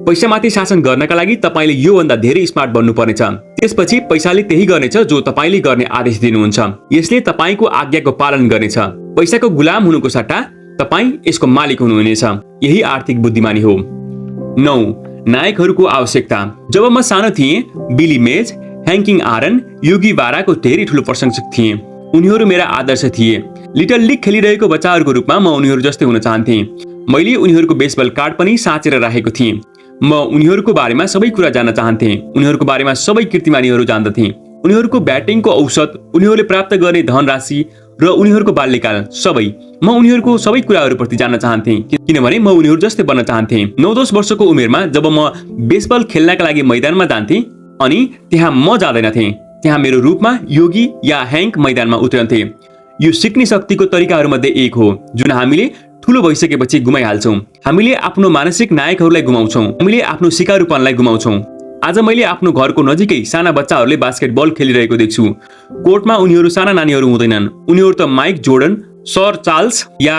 पैसामाथि शासन गर्नका लागि तपाईले यो भन्दा धेरै स्मार्ट बन्नु पर्नेछ। त्यसपछि पैसाले त्यही गर्नेछ जो तपाईले गर्ने आदेश दिनुहुन्छ। यसले तपाईको आज्ञाको पालन गर्नेछ। पैसाको गुलाम हुनुको सट्टा तपाई यसको मालिक हुनुहुनेछ। यही आर्थिक बुद्धिमानी हो। 9. नायकहरूको आवश्यकता। जब म सानो थिएँ, बिली मेज, ह्याङ्किङ आरन, योगी बाराको धेरै ठूलो प्रशंसक थिएँ। उनीहरू मेरा आदर्श थिए। लिटल लिग खेलिरहेको बच्चाहरूको रूपमा म उनीहरू जस्तै हुन चाहन्थेँ। मैले उनीहरूको बेसबल कार्ड पनि साँचेर राखेको थिएँ। म उनीहरूको बारेमा सबै कुरा जान्न चाहन्थेँ। उनीहरूको बारेमा सबै कीर्तिमानीहरू जान्दथे। उनीहरूको ब्याटिङको औसत, उनीहरूले प्राप्त गर्ने धनराशि र उनीहरूको बाल्यकाल सबै। म उनीहरूको सबै कुराहरूप्रति जान्न चाहन्थेँ किनभने म उनीहरू जस्तै बन्न चाहन्थेँ। 9-10 वर्षको उमेरमा जब म बेसबल खेल्नका लागि मैदानमा जान्थेँ अनि त्यहाँ म जाँदैनथेँ, त्यहाँ मेरो रूपमा योगी या ह्याङ्क मैदानमा उत्रन्थे। यो सिक्ने शक्तिको तरिकाहरूमध्ये एक हो जुन हामीले ठूलो भइसकेपछि गुमाइहाल्छौँ। हामीले आफ्नो मानसिक नायकहरूलाई गुमाउँछौँ। हामीले आफ्नो सिकारूपनलाई गुमाउँछौँ। आज मैले आफ्नो घरको नजिकै साना बच्चाहरूले बास्केटबल खेलिरहेको देख्छु। कोर्टमा उनीहरू साना नानीहरू हुँदैनन्। उनीहरू त माइक जोर्डन, सर चार्ल्स या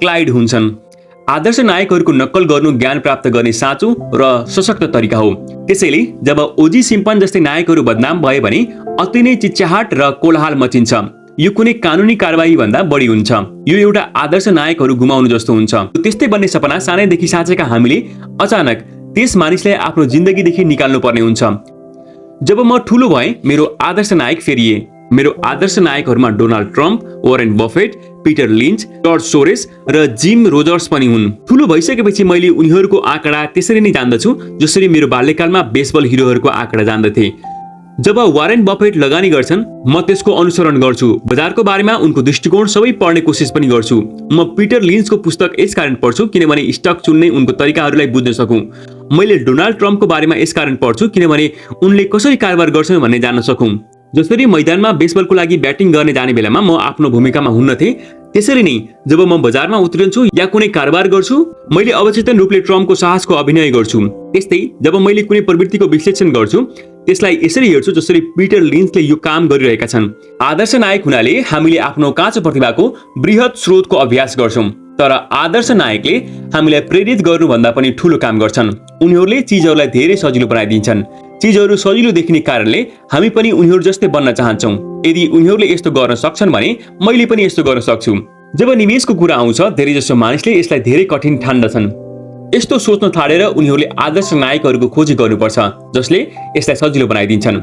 क्लाइड हुन्छन्। आदर्श नायकहरूको नक्कल गर्नु ज्ञान प्राप्त गर्ने साँचो र सशक्त तरिका हो। त्यसैले जब ओजी सिम्पन जस्तै नायकहरू बदनाम भए भने अति नै चिच्याहाट र कोलाहल मचिन्छ। यो कुनै कानुनी कारबाही भन्दा बढी हुन्छ। यो एउटा आदर्श नायकहरू गुमाउनु जस्तो हुन्छ। त्यस्तै बन्ने सपना सानैदेखि साचेका हामीले अचानक त्यस मानिसलाई आफ्नो जिन्दगीदेखि निकाल्नु पर्ने हुन्छ। जब म ठुलो भएँ मेरो आदर्श नायक फेरिए। मेरो आदर्श नायकहरूमा Donald Trump, Warren Buffett, Peter Lynch, George Soros र जिम रोजर्स पनि हुन्। ठुलो भइसकेपछि मैले उनीहरूको आँकडा त्यसरी नै जान्दछु जसरी मेरो बाल्यकालमा बेसबल हिरोहरूको आँकडा जान्दथे। जब वारेन बफेट लगानी गर्छन् म त्यसको अनुसरण गर्छु। बजारको बारेमा उनको दृष्टिकोण सबै पढ्ने कोसिस पनि गर्छु। म पीटर लिन्चको पुस्तक यसकारण पढ्छु किनभने स्टक चुन्ने उनको तरिकाहरूलाई बुझ्न सकूँ। मैले डोनाल्ड ट्रम्पको बारेमा यसकारण पढ्छु किनभने उनले कसरी कारोबार गर्छन् भन्ने जान्न सकूँ। जसरी मैदानमा बेसबलको लागि ब्याटिङ गर्ने जाने बेलामा म आफ्नो भूमिकामा हुन्न थिएँ, त्यसरी नै जब म बजारमा उत्रिन्छु या कुनै कारोबार गर्छु मैले अवचेतन रूपले ट्रम्पको साहसको अभिनय गर्छु। त्यस्तै जब मैले कुनै प्रवृत्तिको विश्लेषण गर्छु त्यसलाई यसरी हेर्छु जसरी पीटर लिन्चले यो काम गरिरहेका छन्। आदर्श नायक हुनाले हामीले आफ्नो काँचो प्रतिभाको बृहत स्रोतको अभ्यास गर्छौँ, तर आदर्श नायकले हामीलाई प्रेरित गर्नुभन्दा पनि ठूलो काम गर्छन्। उनीहरूले चीजहरूलाई धेरै सजिलो बनाइदिन्छन्। चीजहरू सजिलो देखिने कारणले हामी पनि उनीहरू जस्तै बन्न चाहन्छौँ। यदि उनीहरूले यस्तो गर्न सक्छन् भने मैले पनि यस्तो गर्न सक्छु। जब निवेशको कुरा आउँछ धेरैजसो मानिसले यसलाई धेरै कठिन ठान्दछन्। यस्तो सोच्न थालेर उनीहरूले आदर्श नायकहरूको खोजी गर्नुपर्छ जसले यसलाई सजिलो बनाइदिन्छन्।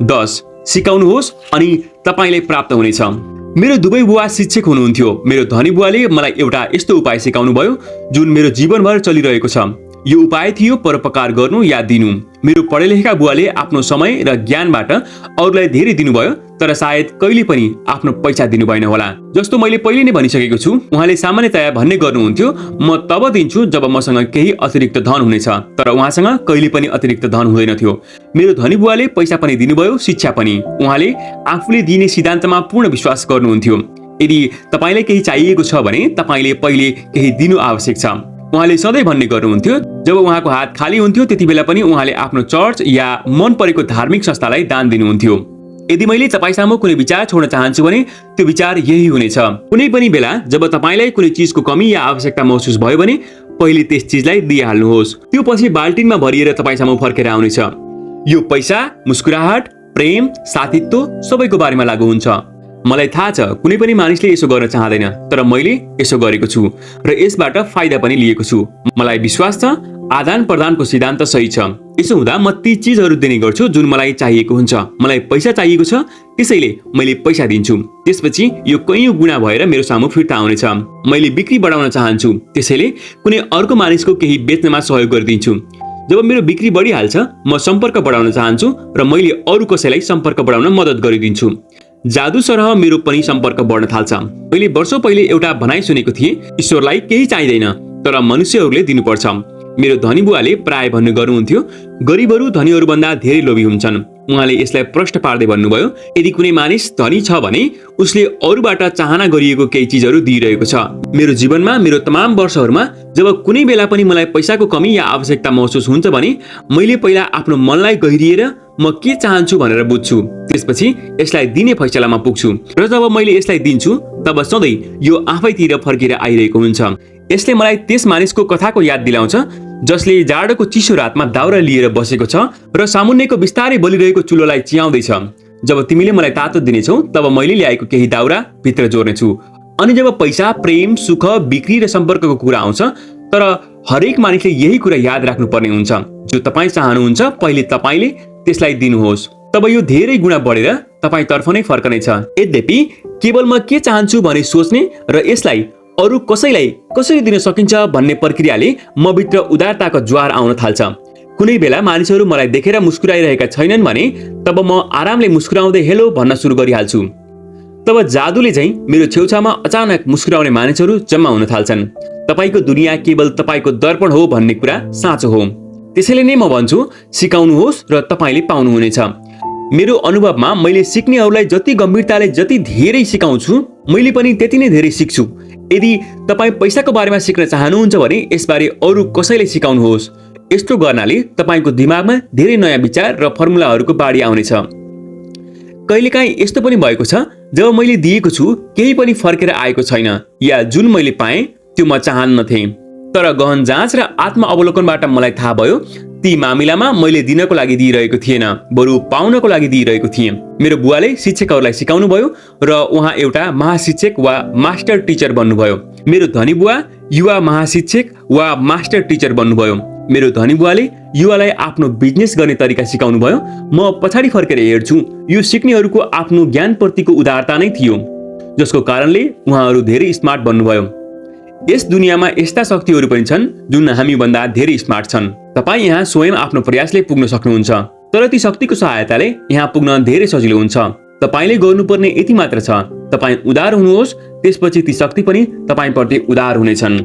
10 सिकाउनुहोस् अनि तपाईलाई प्राप्त हुनेछ। मेरो दुवै बुवा शिक्षक हुनुहुन्थ्यो। मेरो धनी बुवाले मलाई एउटा यस्तो उपाय सिकाउनु भयो जुन मेरो जीवनभर चलिरहेको छ। यो उपाय थियो परोपकार गर्नु या दिनु। मेरो पढेलेखेका बुवाले आफ्नो समय र ज्ञानबाट अरूलाई धेरै दिनुभयो, तर सायद कहिले पनि आफ्नो पैसा दिनु भएन होला। जस्तो मैले पहिले नै भनिसकेको छु, उहाँले सामान्यतया भन्ने गर्नुहुन्थ्यो म तब दिन्छु जब मसँग केही अतिरिक्त धन हुनेछ, तर उहाँसँग कहिले पनि अतिरिक्त धन हुँदैन थियो। मेरो धनी बुवाले पैसा पनि दिनुभयो, शिक्षा पनि। उहाँले आफूले दिने सिद्धान्तमा पूर्ण विश्वास गर्नुहुन्थ्यो। यदि तपाईलाई केही चाहिएको छ भने तपाईले पहिले केही दिनु आवश्यक छ। उहाँले सधैँ भन्ने गर्नुहुन्थ्यो जब उहाँको हात खाली हुन्थ्यो त्यति बेला पनि उहाँले आफ्नो चर्च या मन परेको धार्मिक संस्थालाई दान दिनुहुन्थ्यो। यदि मैले तपाईसामु कुनै विचार छोड्न चाहन्छु भने त्यो विचार यही हुनेछ। कुनै पनि बेला जब तपाईलाई कुनै चीजको कमी या आवश्यकता महसुस भयो भने पहिले त्यस चीजलाई दिइहाल्नुहोस्। त्यो पछि बाल्टिनमा भरिएर तपाईसामु फर्केर आउनेछ। यो पैसा, मुस्कुराहट, प्रेम, साथीत्व सबैको बारेमा लागू हुन्छ। मलाई थाहा छ कुनै पनि मानिसले यसो गर्न चाहदैन, तर मैले यसो गरेको छु र यसबाट फाइदा पनि लिएको छु। मलाई विश्वास छ आदान प्रदानको सिद्धान्त सही छ। यसो हुँदा म ती चीजहरू दिने गर्छु जुन मलाई चाहिएको हुन्छ। मलाई पैसा चाहिएको छ त्यसैले मैले पैसा दिन्छु। त्यसपछि यो कैयौं गुणा भएर मेरो सामु फिर्ता आउनेछ। मैले बिक्री बढाउन चाहन्छु त्यसैले कुनै अर्को मानिसको केही बेच्नमा सहयोग गरिदिन्छु। जब मेरो बिक्री बढिहाल्छ म सम्पर्क बढाउन चाहन्छु र मैले अरू कसैलाई सम्पर्क बढाउन मद्दत गरिदिन्छु। जादु सरह मेरो पनि सम्पर्क बढ्न थाल्छ। मैले वर्षौं पहिले एउटा भनाइ सुनेको थिएँ, ईश्वरलाई केही चाहिँदैन तर मनुष्यहरूले दिनुपर्छ। मेरो धनी बुवाले प्राय भन्ने गर्नुहुन्थ्यो गरिबहरू धनीहरू भन्दा धेरै लोभी हुन्छन्। उहाँले यसलाई प्रश्न पार्दै भन्नुभयो यदि कुनै मानिस धनी छ भने उसले अरूबाट चाहना गरिएको केही चीजहरू दिइरहेको छ। मेरो जीवनमा मेरो तमाम वर्षहरूमा जब कुनै बेला पनि मलाई पैसाको कमी या आवश्यकता महसुस हुन्छ भने मैले पहिला आफ्नो मनलाई गहिरिएर म के चाहन्छु भनेर बुझ्छु। त्यसपछि यसलाई दिने फैसलामा पुग्छु र जब मैले यसलाई दिन्छु तब सधैँ यो आफैतिर फर्केर आइरहेको हुन्छ। यसले मलाई त्यस मानिसको कथाको याद दिलाउँछ जसले जाडोको चिसो रातमा दाउरा लिएर बसेको छ र सामुन्नेको बिस्तारै बलिरहेको चुलोलाई चियाउँदैछ। जब तिमीले मलाई तातो दिनेछौ तब मैले ल्याएको केही दाउरा भित्र जोड्नेछु। अनि जब पैसा, प्रेम, सुख, बिक्री र सम्पर्कको कुरा आउँछ तर हरेक मानिसले यही कुरा याद राख्नुपर्ने हुन्छ। जो तपाईँ चाहनुहुन्छ पहिले तपाईले त्यसलाई दिनुहोस्, तब यो धेरै गुणा बढेर तपाईतर्फ नै फर्कनेछ। यद्यपि केवल म के चाहन्छु भने सोच्ने र यसलाई अरू कसैलाई कसरी दिन सकिन्छ भन्ने प्रक्रियाले म भित्र उदारताको ज्वार आउन थाल्छ। कुनै बेला मानिसहरू मलाई देखेर मुस्कुराइरहेका छैनन् भने तब म आरामले मुस्कुराउँदै हेलो भन्न सुरु गरिहाल्छु। तब जादुले चाहिँ मेरो छेउछाउमा अचानक मुस्कुराउने मानिसहरू जम्मा हुन थाल्छन्। तपाईको दुनिया केवल तपाईको दर्पण हो भन्ने कुरा साँचो हो। त्यसैले नै म भन्छु सिकाउनुहोस् र तपाईले पाउनुहुनेछ। मेरो अनुभवमा मैले सिक्नेहरूलाई जति गम्भीरताले जति धेरै सिकाउँछु मैले पनि त्यति नै धेरै सिक्छु। यदि तपाईँ पैसाको बारेमा सिक्न चाहनुहुन्छ भने यसबारे अरू कसैले सिकाउनुहोस्। यस्तो गर्नाले तपाईको दिमागमा धेरै नयाँ विचार र फर्मुलाहरूको बाढी आउनेछ। कहिलेकाहीँ यस्तो पनि भएको छ जब मैले दिएको छु केही पनि फर्केर आएको छैन या जुन मैले पाएँ त्यो म चाहन्नथे। तर गहन जाँच र आत्म अवलोकनबाट मलाई थाहा भयो ती मामिलामा मैले दिनको लागि दिइरहेको थिएन, बरु पाउनको लागि दिइरहेको थिएँ। मेरो बुवाले शिक्षकहरूलाई सिकाउनु भयो र उहाँ एउटा महाशिक्षक वा मास्टर टिचर बन्नुभयो। मेरो धनी बुवा युवा महाशिक्षक वा मास्टर टिचर बन्नुभयो। मेरो धनी बुवाले युवालाई आफ्नो बिजनेस गर्ने तरिका सिकाउनु भयो। म पछाडि फर्केर हेर्छु, यो सिक्नेहरूको आफ्नो ज्ञानप्रतिको उदारता नै थियो, जसको कारणले उहाँहरू धेरै स्मार्ट बन्नुभयो। यस दुनियाँमा यस्ता शक्तिहरू पनि छन् जुन हामीभन्दा धेरै स्मार्ट छन्। तपाईँ यहाँ स्वयं आफ्नो प्रयासले पुग्न सक्नुहुन्छ, तर ती शक्तिको सहायताले यहाँ पुग्न धेरै सजिलो हुन्छ। तपाईँले गर्नुपर्ने यति मात्र छ, तपाईँ उदार हुनुहोस्, त्यसपछि ती शक्ति पनि तपाईँप्रति उदार हुनेछन्।